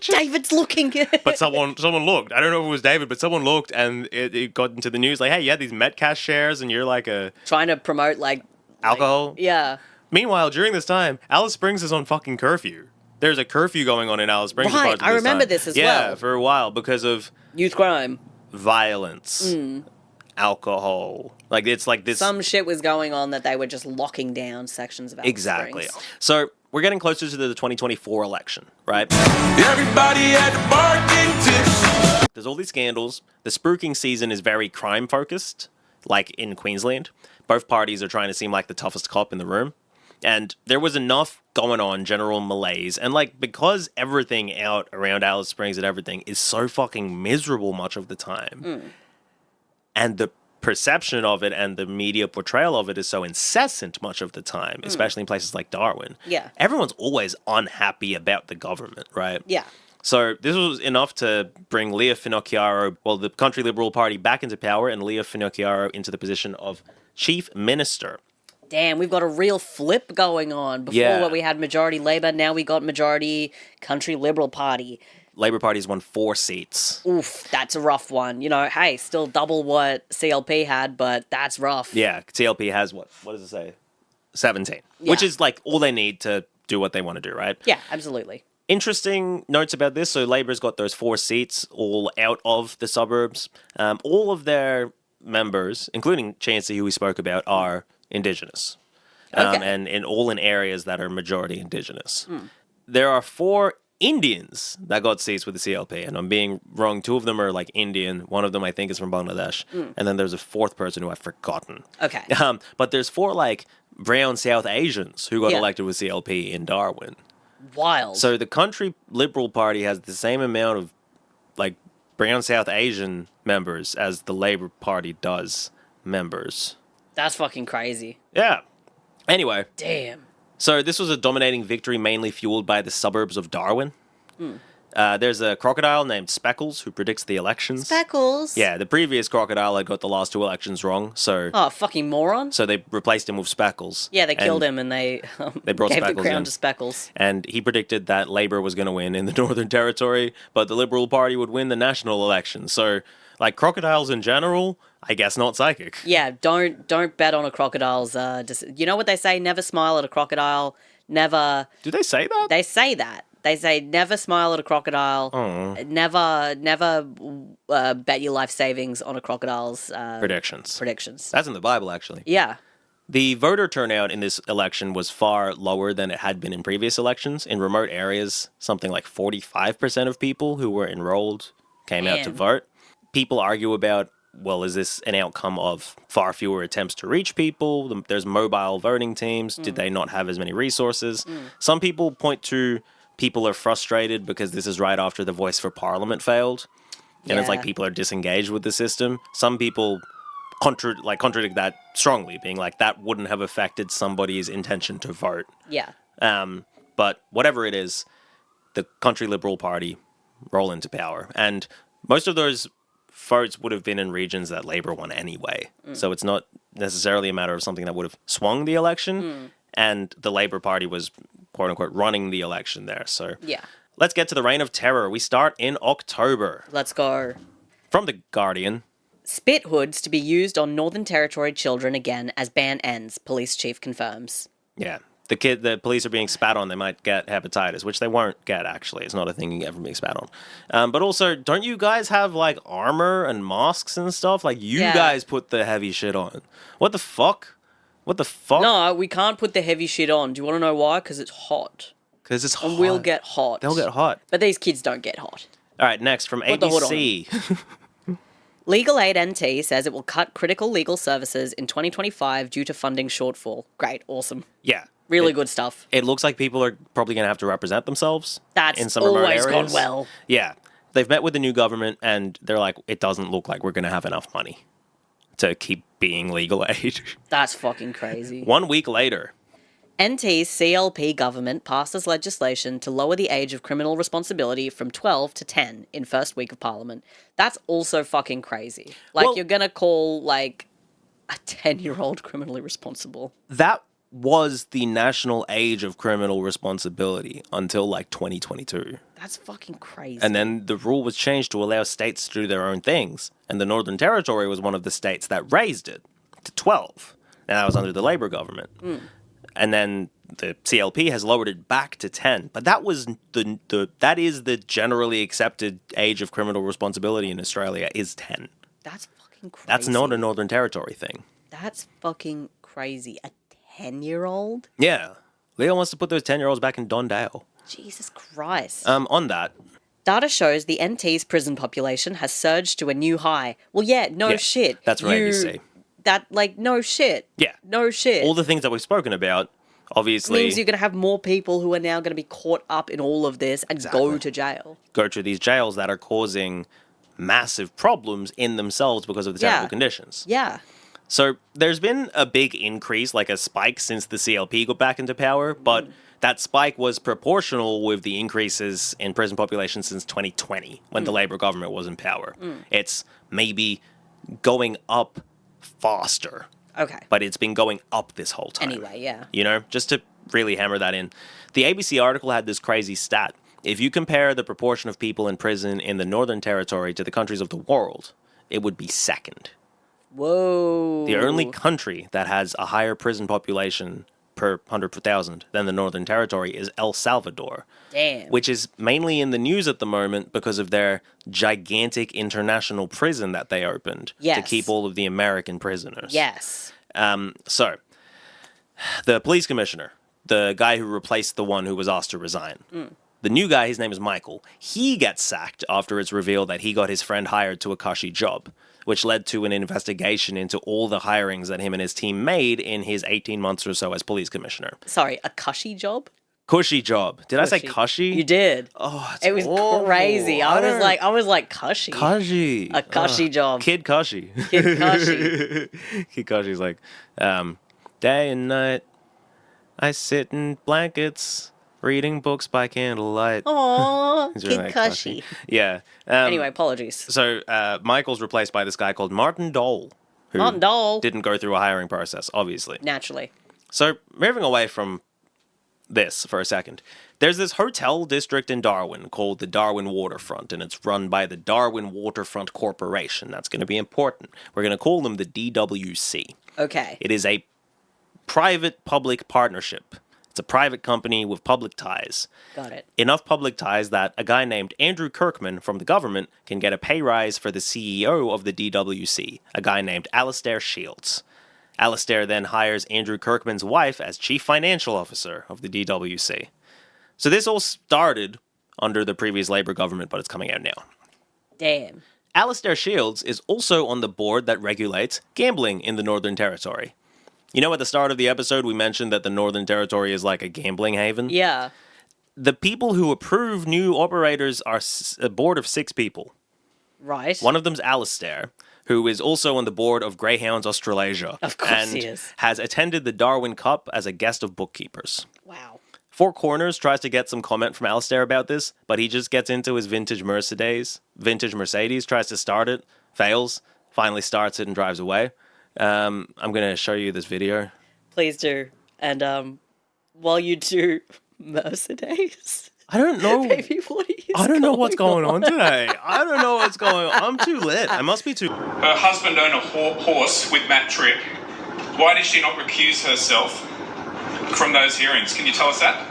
David's looking. But someone looked. I don't know if it was David, but someone looked and it got into the news like, hey, you had these Metcash shares and you're like a Trying to promote, like... alcohol. Yeah. Meanwhile, during this time, Alice Springs is on fucking curfew. There's a curfew going on in Alice Springs. Right, parts of I this remember time. this as Yeah, well. for a while because of Youth crime. violence, alcohol. Like it's like this. Some shit was going on that they were just locking down sections of Alice Exactly. Springs. So we're getting closer to the 2024 election, right? Everybody at the bargain tips. There's all these scandals. The spooking season is very crime focused, like in Queensland. Both parties are trying to seem like the toughest cop in the room. And there was enough going on, general malaise. And like, because everything out around Alice Springs and everything is so fucking miserable much of the time. And the perception of it and the media portrayal of it is so incessant much of the time, especially in places like Darwin. Yeah. Everyone's always unhappy about the government, right? Yeah. So this was enough to bring Leah Finocchiaro, well, the Country Liberal Party back into power and Leah Finocchiaro into the position of Chief Minister. Damn, we've got a real flip going on. Before Yeah. where we had majority Labour, now we got majority Country Liberal Party. Labour Party's won 4 seats. Oof, that's a rough one. You know, hey, still double what CLP had, but that's rough. Yeah, CLP has what does it say? 17. Which Yeah. is like all they need to do what they want to do, right? Yeah, absolutely. Interesting notes about this. So Labour's got those 4 seats all out of the suburbs. All of their members, including Chancey, who we spoke about, are Indigenous. Okay. And all in areas that are majority Indigenous. There are 4 Indians that got seats with the CLP, and I'm being wrong. 2 of them are like Indian. One of them I think is from Bangladesh, and then there's a 4th person who I've forgotten. Okay. But there's 4 like brown South Asians who got Yeah. elected with CLP in Darwin. Wild. So the Country Liberal Party has the same amount of like brown South Asian members as the Labour Party does members. That's fucking crazy. Yeah. Anyway, Damn. so this was a dominating victory mainly fueled by the suburbs of Darwin. There's a crocodile named Speckles who predicts the elections. Speckles. Yeah, the previous crocodile had got the last 2 elections wrong, so Oh, fucking moron. so they replaced him with Speckles. Yeah, they killed And- him and they brought gave the Speckles crown in. to Speckles. And he predicted that Labour was going to win in the Northern Territory, but the Liberal Party would win the national election. So, like crocodiles in general, I guess not psychic. Yeah, don't bet on a crocodile's. You know what they say? Never smile at a crocodile. Never. Do they say that? They say that. They say never smile at a crocodile. Never bet your life savings on a crocodile's predictions. That's in the Bible, actually. Yeah. The voter turnout in this election was far lower than it had been in previous elections. In remote areas, something like 45% of people who were enrolled came out to Man. vote. People argue about, well, is this an outcome of far fewer attempts to reach people? There's mobile voting teams. Did they not have as many resources? Some people point to people are frustrated because this is right after the Voice for Parliament failed. And it's like Yeah. people are disengaged with the system. Some people contradict that strongly, being like, that wouldn't have affected somebody's intention to vote. Yeah. But whatever it is, the Country Liberal Party roll into power. And most of those votes would have been in regions that Labour won anyway. So it's not necessarily a matter of something that would have swung the election. And the Labour Party was, quote unquote, running the election there. So Yeah. let's get to the Reign of Terror. We start in October. Let's go. From The Guardian. Spit hoods to be used on Northern Territory children again as ban ends, police chief confirms. Yeah. The police are being spat on. They might get hepatitis, which they won't get, actually. It's not a thing you get from being spat on. But also, don't you guys have, like, armor and masks and stuff? Like, you Yeah. guys put the heavy shit on. What the fuck? What the fuck? No, we can't put the heavy shit on. Do you want to know why? Because it's hot. Because it's hot. And we'll get hot. They'll get hot. But these kids don't get hot. All right, next, from Put the hood on. ABC. Legal Aid NT says it will cut critical legal services in 2025 due to funding shortfall. Great, awesome. Yeah. Really good stuff. It looks like people are probably going to have to represent themselves That's in some remote always gone areas. well. Yeah. They've met with the new government, and they're like, it doesn't look like we're going to have enough money to keep being legal aid. That's fucking crazy. 1 week later. NT's CLP government passes legislation to lower the age of criminal responsibility from 12 to 10 in first week of Parliament. That's also fucking crazy. Like, Well- you're gonna call, like, a 10-year-old criminally responsible. That was the national age of criminal responsibility until like 2022. That's fucking crazy. And then the rule was changed to allow states to do their own things. And the Northern Territory was one of the states that raised it to 12. And that was under the Labour government. And then the CLP has lowered it back to 10. But that was that is the generally accepted age of criminal responsibility in Australia is 10. That's fucking crazy. That's not a Northern Territory thing. That's fucking crazy. A 10-year-old? Yeah. Leo wants to put those 10-year-olds back in Dondale. Jesus Christ. On that, Data shows the NT's prison population has surged to a new high. Well, yeah, no Yeah, shit. that's from ABC. No shit. Yeah. No shit. all the things that we've spoken about, obviously, means you're going to have more people who are now going to be caught up in all of this and go to jail. go to these jails that are causing massive problems in themselves because of the terrible Yeah. conditions. Yeah. So there's been a big increase, like a spike since the CLP got back into power, but that spike was proportional with the increases in prison population since 2020 when the Labour government was in power. It's maybe going up faster Okay. But it's been going up this whole time. Anyway, yeah. You know, just to really hammer that in. The ABC article had this crazy stat. If you compare the proportion of people in prison in the Northern Territory to the countries of the world, it would be second. Whoa. The only country that has a higher prison population per 100,000 than the Northern Territory is El Salvador. Damn. Which is mainly in the news at the moment because of their gigantic international prison that they opened to Yes. keep all of the American prisoners. Yes. So, the police commissioner, the guy who replaced the one who was asked to resign, the new guy, his name is Michael, he gets sacked after it's revealed that he got his friend hired to a cushy job, which led to an investigation into all the hirings that him and his team made in his 18 months or so as police commissioner. Sorry, a cushy job? Cushy job. Did I say cushy? You did. Oh, it's It was awful. crazy. I was like cushy. Cushy. A cushy job. Kid Cushy. Kid cushy. Kid Cushy's like, day and night, I sit in blankets, reading books by candlelight. Aww, He's Kid really like cushy. Yeah. Anyway, apologies. So Michael's replaced by this guy called Martin Dole, who Martin Dole. didn't go through a hiring process, obviously. Naturally. So moving away from this for a second, there's this hotel district in Darwin called the Darwin Waterfront, and it's run by the Darwin Waterfront Corporation. That's going to be important. We're going to call them the DWC. Okay. It is a private-public partnership. It's a private company with public ties. Got it. Enough public ties that a guy named Andrew Kirkman from the government can get a pay rise for the CEO of the DWC, a guy named Alastair Shields. Alastair then hires Andrew Kirkman's wife as chief financial officer of the DWC. So this all started under the previous Labour government, but it's coming out now. Damn. Alastair Shields is also on the board that regulates gambling in the Northern Territory. You know, at the start of the episode, we mentioned that the Northern Territory is like a gambling haven? Yeah. The people who approve new operators are a board of 6 people. Right. One of them's Alastair, who is also on the board of Greyhounds Australasia. Of course and he is. has attended the Darwin Cup as a guest of bookkeepers. Wow. Four Corners tries to get some comment from Alastair about this, but he just gets into his vintage Mercedes, tries to start it, fails, finally starts it and drives away. I'm going to show you this video. Please do. And while you do Mercedes, I don't know. baby, what is I don't know what's going on today. I don't know what's going on. I'm too lit. I must be too... Her husband owned a horse with Matt Tripp. Why did she not recuse herself from those hearings? Can you tell us that?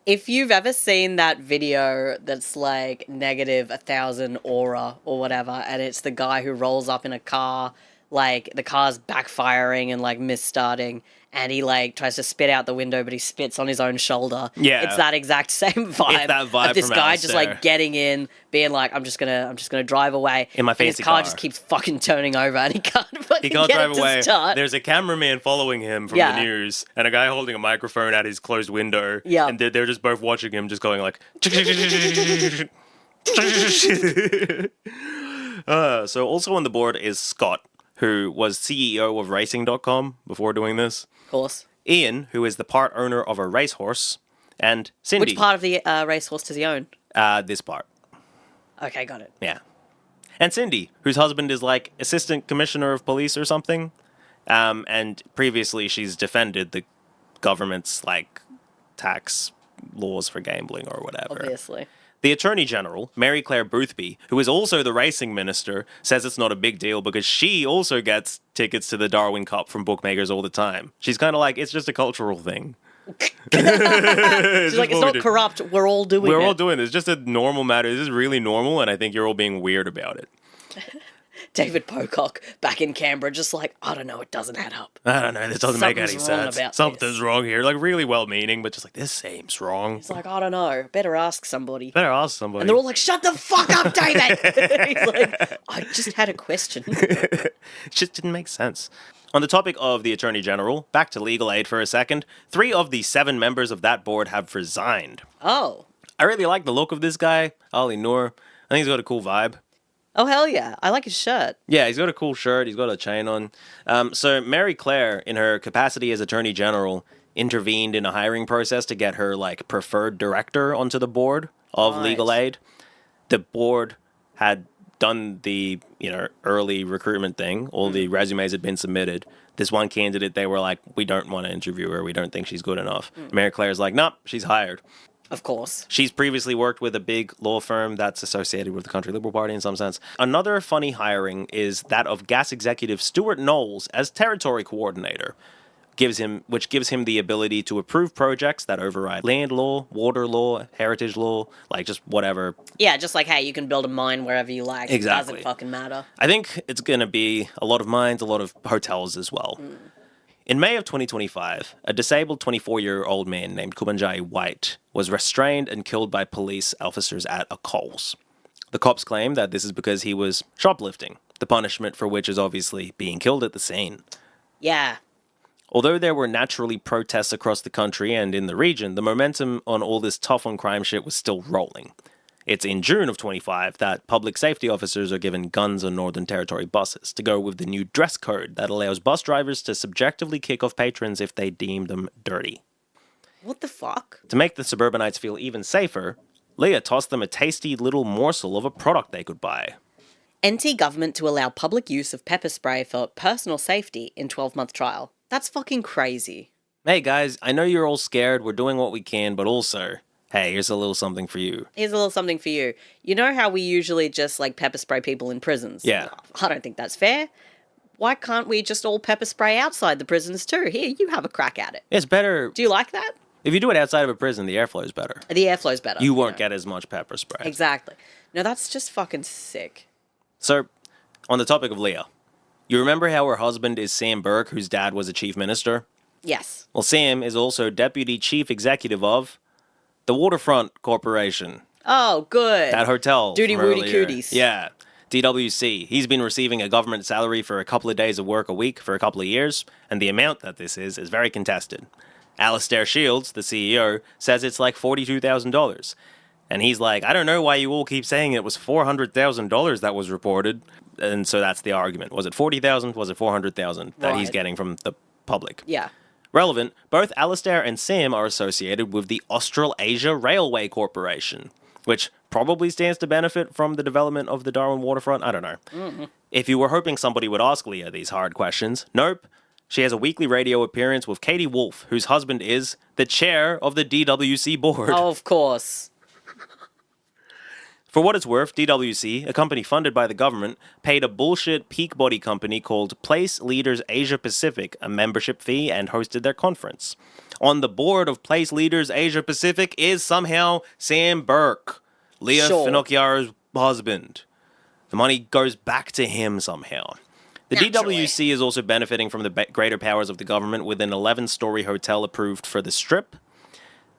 If you've ever seen that video that's like negative 1,000 aura or whatever, and it's the guy who rolls up in a car, like the car's backfiring and like misstarting, and he like tries to spit out the window, but he spits on his own shoulder. Yeah. It's that exact same vibe. It's that vibe of this from guy just Alastair. like getting in, being like, I'm just gonna drive away. In my And his fancy car car. just keeps fucking turning over, and he can't fucking He can't get drive it to away. start. There's a cameraman following him from Yeah. the news, and a guy holding a microphone at his closed window. Yeah. And they're just both watching him, just going like. So also on the board is Scott, who was CEO of Racing.com before doing this. Of course. Ian, who is the part owner of a racehorse, and Cindy. Which part of the racehorse does he own? This part. Okay, got it. Yeah. And Cindy, whose husband is like assistant commissioner of police or something. And previously she's defended the government's like tax laws for gambling or whatever. Obviously. The Attorney General, Mary Claire Boothby, who is also the racing minister, says it's not a big deal because she also gets tickets to the Darwin Cup from bookmakers all the time. She's kind of like, it's just a cultural thing. She's like, it's not corrupt. We're all doing it. We're all doing this. It's just a normal matter. This is really normal, and I think you're all being weird about it. David Pocock back in Canberra, just like, I don't know, it doesn't add up. I don't know. This doesn't make any Something's wrong sense. about Something's this. wrong here. Like, really well-meaning, but just like, this seems wrong. It's like, I don't know. Better ask somebody. Better ask somebody. And they're all like, shut the fuck up, David! He's like, I just had a question. It just didn't make sense. On the topic of the Attorney General, back to legal aid for a second, 3 of the 7 members of that board have resigned. Oh. I really like the look of this guy, Ali Noor. I think he's got a cool vibe. Oh, hell yeah. I like his shirt. Yeah, he's got a cool shirt. He's got a chain on. So Mary Claire, in her capacity as Attorney General, intervened in a hiring process to get her like preferred director onto the board of legal aid. The board had done the early recruitment thing. All the resumes had been submitted. This one candidate, they were like, we don't want to interview her. We don't think she's good enough. Mary Claire's like, nope, she's hired. Of course. She's previously worked with a big law firm that's associated with the Country Liberal Party in some sense. Another funny hiring is that of gas executive Stuart Knowles as territory coordinator, which gives him the ability to approve projects that override land law, water law, heritage law, like just whatever. Yeah, just like, hey, you can build a mine wherever you like. Exactly. It doesn't fucking matter. I think it's going to be a lot of mines, a lot of hotels as well. In May of 2025, a disabled 24-year-old man named Kubanjai White was restrained and killed by police officers at a Coles. The cops claim that this is because he was shoplifting, the punishment for which is obviously being killed at the scene. Yeah. Although there were naturally protests across the country and in the region, the momentum on all this tough on crime shit was still rolling. It's in June of 25 that public safety officers are given guns on Northern Territory buses to go with the new dress code that allows bus drivers to subjectively kick off patrons if they deem them dirty. What the fuck? To make the suburbanites feel even safer, Leah tossed them a tasty little morsel of a product they could buy. NT government to allow public use of pepper spray for personal safety in 12-month trial. That's fucking crazy. Hey guys, I know you're all scared, we're doing what we can, but also, hey, here's a little something for you. Here's a little something for you. You know how we usually just like pepper spray people in prisons? Yeah. I don't think that's fair. Why can't we just all pepper spray outside the prisons too? Here, you have a crack at it. It's better. Do you like that? If you do it outside of a prison, the airflow is better. The airflow's better. You won't get as much pepper spray. Exactly. No, that's just fucking sick. So, on the topic of Leah, you remember how her husband is Sam Burke, whose dad was a chief minister? Yes. Well, Sam is also deputy chief executive of the Waterfront Corporation. Oh, good. That hotel. Duty from Woody earlier. Cooties. Yeah. DWC. He's been receiving a government salary for a couple of days of work a week for a couple of years, and the amount that this is very contested. Alastair Shields, the CEO, says it's like $42,000. And he's like, I don't know why you all keep saying it was $400,000 that was reported. And so that's the argument. Was it 40,000? Was it 400,000 that he's getting from the public? Yeah. Relevant, both Alastair and Sam are associated with the Australasia Railway Corporation, which probably stands to benefit from the development of the Darwin waterfront. I don't know. Mm-hmm. If you were hoping somebody would ask Leah these hard questions, nope. She has a weekly radio appearance with Katie Wolf, whose husband is the chair of the DWC board. Oh, of course. For what it's worth, DWC, a company funded by the government, paid a bullshit peak body company called Place Leaders Asia Pacific a membership fee and hosted their conference. On the board of Place Leaders Asia Pacific is somehow Sam Burke, Leah Finocchiaro's husband. The money goes back to him somehow. The DWC is also benefiting from the greater powers of the government with an 11-story hotel approved for the Strip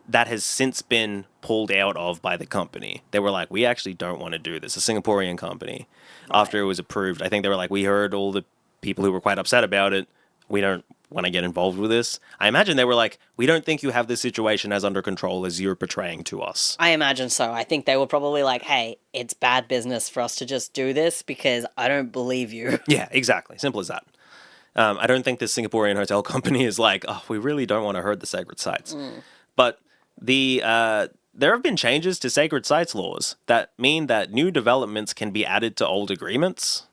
that has since been pulled out of by the company. They were like, we actually don't want to do this. A Singaporean company. Right. After it was approved, I think they were like, we heard all the people who were quite upset about it. We don't want to get involved with this. I imagine they were like, we don't think you have this situation as under control as you're portraying to us. I imagine so. I think they were probably like, hey, it's bad business for us to just do this because I don't believe you. Yeah, exactly. Simple as that. I don't think this Singaporean hotel company is like, oh, we really don't want to hurt the sacred sites. But there have been changes to sacred sites laws that mean that new developments can be added to old agreements.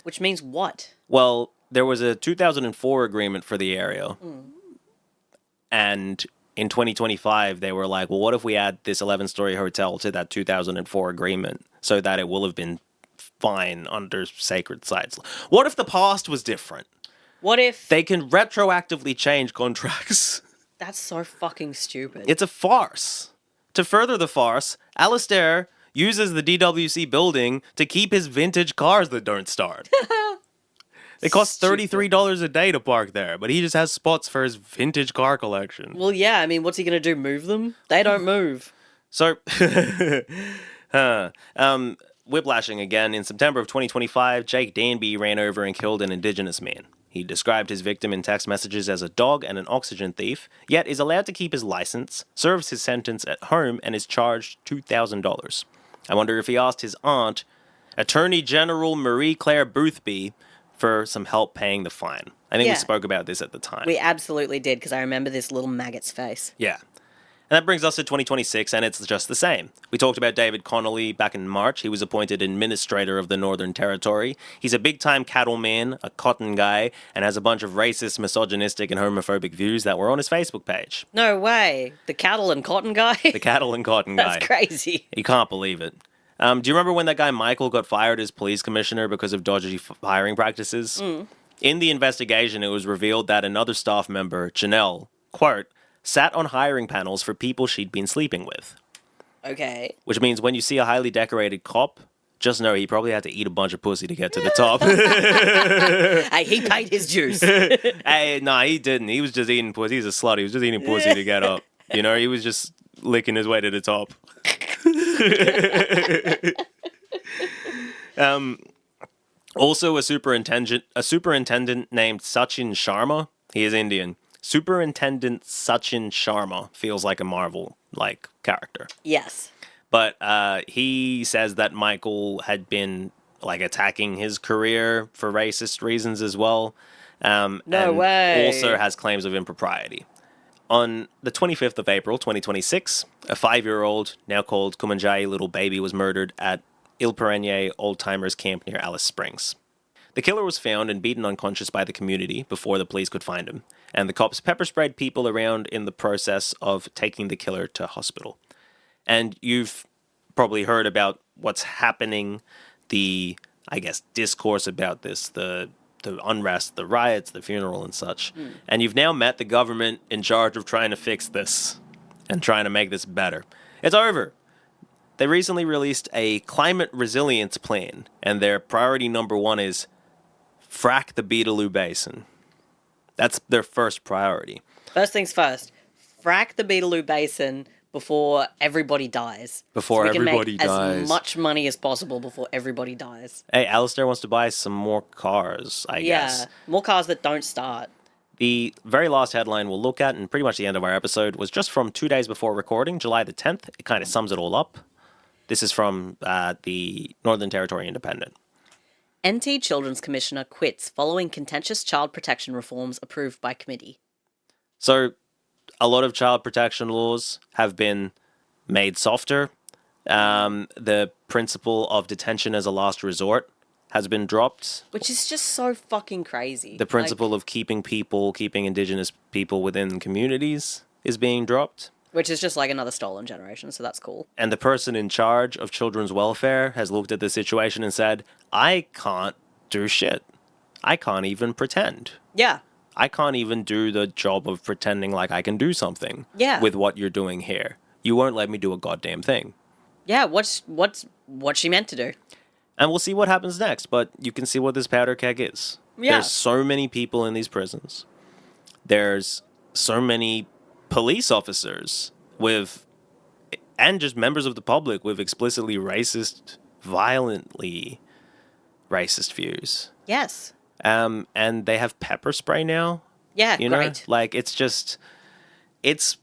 Which means what? Well, there was a 2004 agreement for the area. And in 2025, they were like, well, what if we add this 11-story hotel to that 2004 agreement so that it will have been fine under sacred sites? What if the past was different? What if they can retroactively change contracts? That's so fucking stupid. It's a farce. To further the farce, Alastair uses the DWC building to keep his vintage cars that don't start. They cost $33 a day to park there, but he just has spots for his vintage car collection. Well, yeah, I mean, what's he going to do, move them? They don't move. So, whiplashing again. In September of 2025, Jake Danby ran over and killed an Indigenous man. He described his victim in text messages as a dog and an oxygen thief, yet is allowed to keep his license, serves his sentence at home, and is charged $2,000. I wonder if he asked his aunt, Attorney General Marie Claire Boothby, for some help paying the fine. I think we Yeah. spoke about this at the time. We absolutely did, because I remember this little maggot's face. Yeah. And that brings us to 2026, and it's just the same. We talked about David Connolly back in March. He was appointed administrator of the Northern Territory. He's a big-time cattleman, a cotton guy, and has a bunch of racist, misogynistic, and homophobic views that were on his Facebook page. No way. The cattle and cotton guy? The cattle and cotton guy. That's crazy. You can't believe it. Do you remember when that guy Michael got fired as police commissioner because of dodgy hiring practices? In the investigation, it was revealed that another staff member, Janelle, quote, sat on hiring panels for people she'd been sleeping with. Okay. Which means when you see a highly decorated cop, just know he probably had to eat a bunch of pussy to get to the top. Hey, he paid his dues. Hey, nah, he didn't. He was just eating pussy. He's a slut. He was just eating pussy to get up. You know, he was just licking his way to the top. Also, a superintendent named Sachin Sharma. He is Indian. Superintendent Sachin Sharma feels like a Marvel character. Yes. But he says that Michael had been attacking his career for racist reasons as well. No and way. Also has claims of impropriety. On the 25th of April, 2026, a 5-year-old, now called Kumanjayi little baby, was murdered at Il Perenier Old Timers Camp near Alice Springs. The killer was found and beaten unconscious by the community before the police could find him, and the cops pepper-sprayed people around in the process of taking the killer to hospital. And you've probably heard about what's happening, the, discourse about this, the unrest, the riots, the funeral and such. And you've now met the government in charge of trying to fix this and trying to make this better. It's over. They recently released a climate resilience plan, and their priority number 1 is frack the Beetaloo Basin. That's their first priority. First things first. Frack the Beetaloo Basin before everybody dies. Before so we everybody can make dies. as much money as possible before everybody dies. Hey, Alistair wants to buy some more cars, I guess. Yeah. More cars that don't start. The very last headline we'll look at, and pretty much the end of our episode, was just from 2 days before recording, July the 10th. It kind of sums it all up. This is from the Northern Territory Independent. NT Children's Commissioner quits following contentious child protection reforms approved by committee. So, a lot of child protection laws have been made softer. The principle of detention as a last resort has been dropped. Which is just so fucking crazy. The principle of keeping Indigenous people within communities is being dropped. Which is just like another stolen generation, so that's cool. And the person in charge of children's welfare has looked at the situation and said, I can't do shit. I can't even pretend. Yeah. I can't even do the job of pretending like I can do something with what you're doing here. You won't let me do a goddamn thing. Yeah, what's she meant to do? And we'll see what happens next, but you can see what this powder keg is. Yeah. There's so many people in these prisons. There's so many police officers and just members of the public with explicitly racist, violently racist views. Yes. And they have pepper spray now. Yeah, you know? great. It's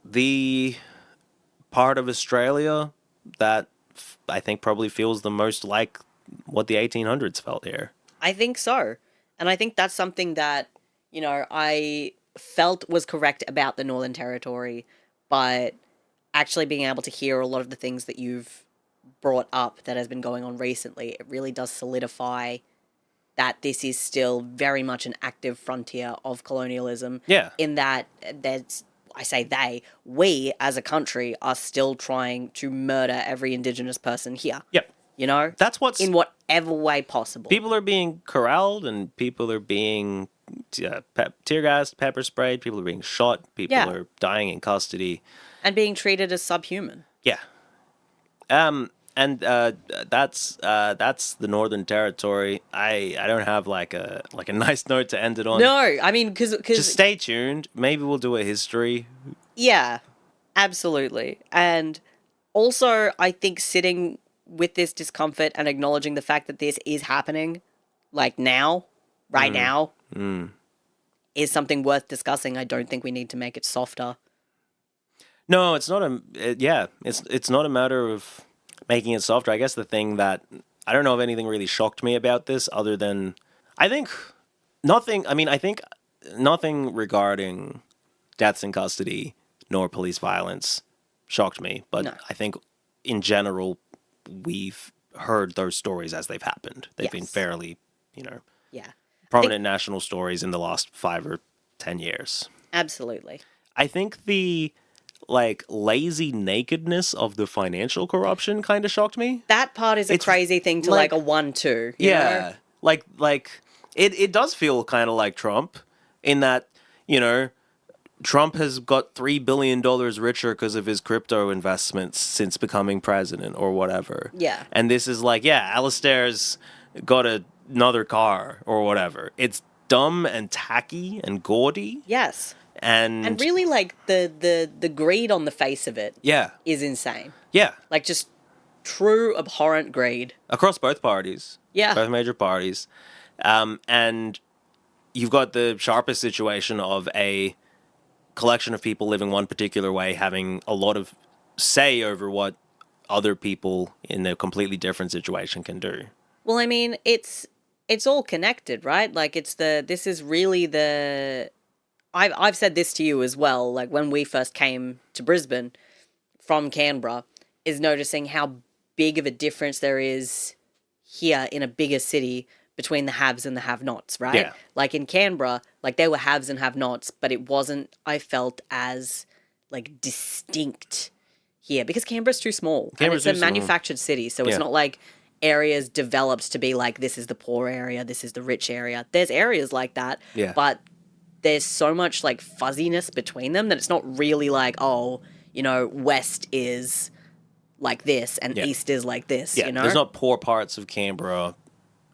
the part of Australia that I think probably feels the most like what the 1800s felt here. I think so. And I think that's something that, I felt was correct about the Northern Territory, but actually being able to hear a lot of the things that you've brought up that has been going on recently, it really does solidify that this is still very much an active frontier of colonialism. Yeah. In that we as a country are still trying to murder every Indigenous person here. Yep. That's what's in whatever way possible. People are being corralled and people are being tear gassed, pepper sprayed, people are being shot, people are dying in custody. And being treated as subhuman. Yeah. And that's the Northern Territory. I don't have like a nice note to end it on. No, I mean, because just stay tuned. Maybe we'll do a history. Yeah, absolutely. And also, I think sitting with this discomfort and acknowledging the fact that this is happening, now, now, is something worth discussing. I don't think we need to make it softer. No, it's not it's not a matter of making it softer. I guess the thing that I don't know if anything really shocked me about this other than I think nothing. I mean, I think nothing regarding deaths in custody nor police violence shocked me. But No. I think in general, we've heard those stories as they've happened. They've been Yes. fairly, Yeah. prominent national stories in the last 5 or 10 years. Absolutely. I think the lazy nakedness of the financial corruption kind of shocked me. That part is a It's crazy thing to like- like a 1-2. You know? Like it does feel kind of like Trump in that, Trump has got $3 billion richer because of his crypto investments since becoming president or whatever. Yeah. And this is like, Alistair's got another car or whatever. It's dumb and tacky and gaudy. Yes. And really, like, the greed on the face of it yeah. is insane. Yeah. Like, just true abhorrent greed. Across both parties. Yeah. Both major parties. And you've got the sharpest situation of a collection of people living one particular way, having a lot of say over what other people in a completely different situation can do. Well, I mean, it's all connected, right? Like, this is really the... I've said this to you as well, like, when we first came to Brisbane from Canberra, is noticing how big of a difference there is here in a bigger city between the haves and the have-nots, right? Yeah. Like, in Canberra, like, there were haves and have-nots, but it wasn't, I felt, as, like, distinct here, because Canberra's too small. Canberra's and too it's a small. manufactured city, so Yeah. it's not like areas developed to be like, this is the poor area, this is the rich area. There's areas like that, Yeah. but there's so much, like, fuzziness between them that it's not really like, oh, west is like this and Yeah. east is like this, Yeah, there's not poor parts of Canberra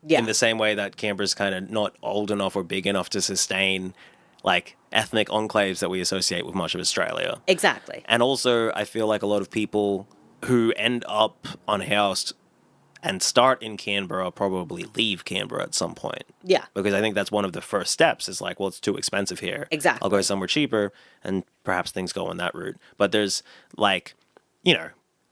Yeah. in the same way that Canberra's kind of not old enough or big enough to sustain, like, ethnic enclaves that we associate with much of Australia. Exactly. And also, I feel like a lot of people who end up unhoused and start in Canberra probably leave Canberra at some point. Yeah. Because I think that's one of the first steps is like, well, it's too expensive here. Exactly. I'll go somewhere cheaper, and perhaps things go on that route. But there's, like,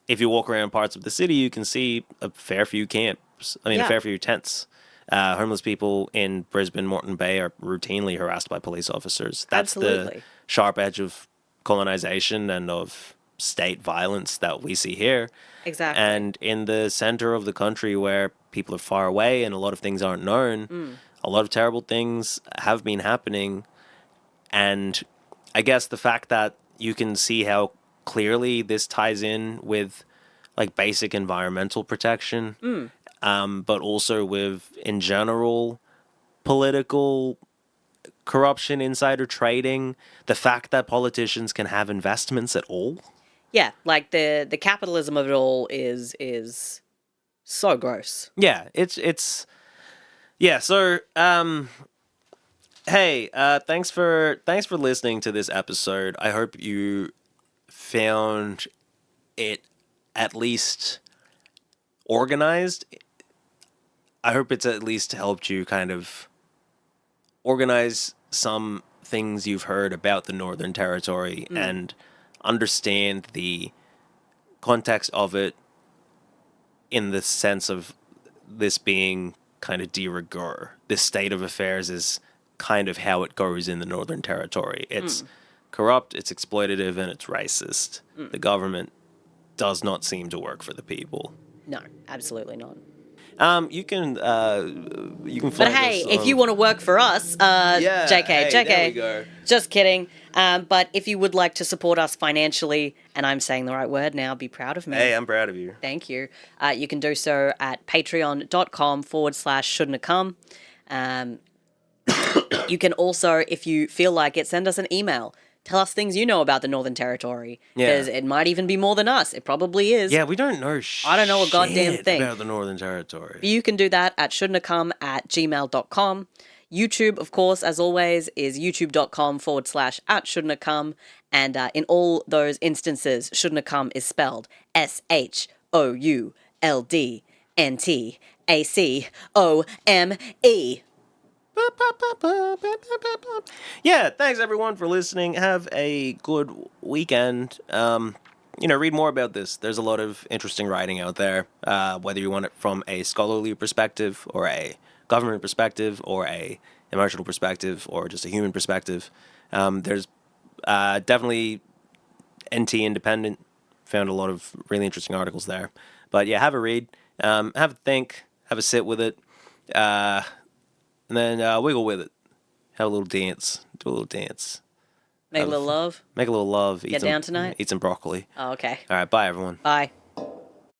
if you walk around parts of the city, you can see a fair few camps. I mean, Yeah. a fair few tents. Homeless people in Brisbane, Moreton Bay are routinely harassed by police officers. That's the Absolutely. sharp edge of colonization and of state violence that we see here. Exactly. And in the center of the country where people are far away and a lot of things aren't known, a lot of terrible things have been happening. And I guess the fact that you can see how clearly this ties in with, like, basic environmental protection, but also with, in general, political corruption, insider trading, the fact that politicians can have investments at all. Yeah, like, the capitalism of it all is so gross. Yeah, it's yeah. So, hey, thanks for listening to this episode. I hope you found it at least organized. I hope it's at least helped you kind of organize some things you've heard about the Northern Territory and understand the context of it in the sense of this being kind of de rigueur. This state of affairs is kind of how it goes in the Northern Territory. It's corrupt, it's exploitative, and it's racist. The government does not seem to work for the people. No, absolutely not. You can find But hey, us if on- you want to work for us, Yeah, JK, hey, JK. there we go. Just kidding. But if you would like to support us financially, and I'm saying the right word now, be proud of me. Hey, I'm proud of you. Thank you. You can do so at patreon.com/shouldntacome. You can also, if you feel like it, send us an email. Tell us things you know about the Northern Territory. Yeah. Because it might even be more than us. It probably is. Yeah, we don't know I don't know a goddamn shit thing. about the Northern Territory. You can do that at shouldntacome@gmail.com. YouTube, of course, as always, is youtube.com/@shouldntacome. And in all those instances, shouldntacome is spelled SHOULDNTACOME. Yeah, thanks everyone for listening. Have a good weekend. read more about this. There's a lot of interesting writing out there, whether you want it from a scholarly perspective or a government perspective or a emotional perspective or just a human perspective. There's definitely NT Independent. Found a lot of really interesting articles there. But yeah, have a read, have a think, have a sit with it, and then wiggle with it. Have a little dance. Do a little dance. Make a little love. Make a little love. Get down tonight? Eat some broccoli. Oh, okay. All right, bye, everyone. Bye.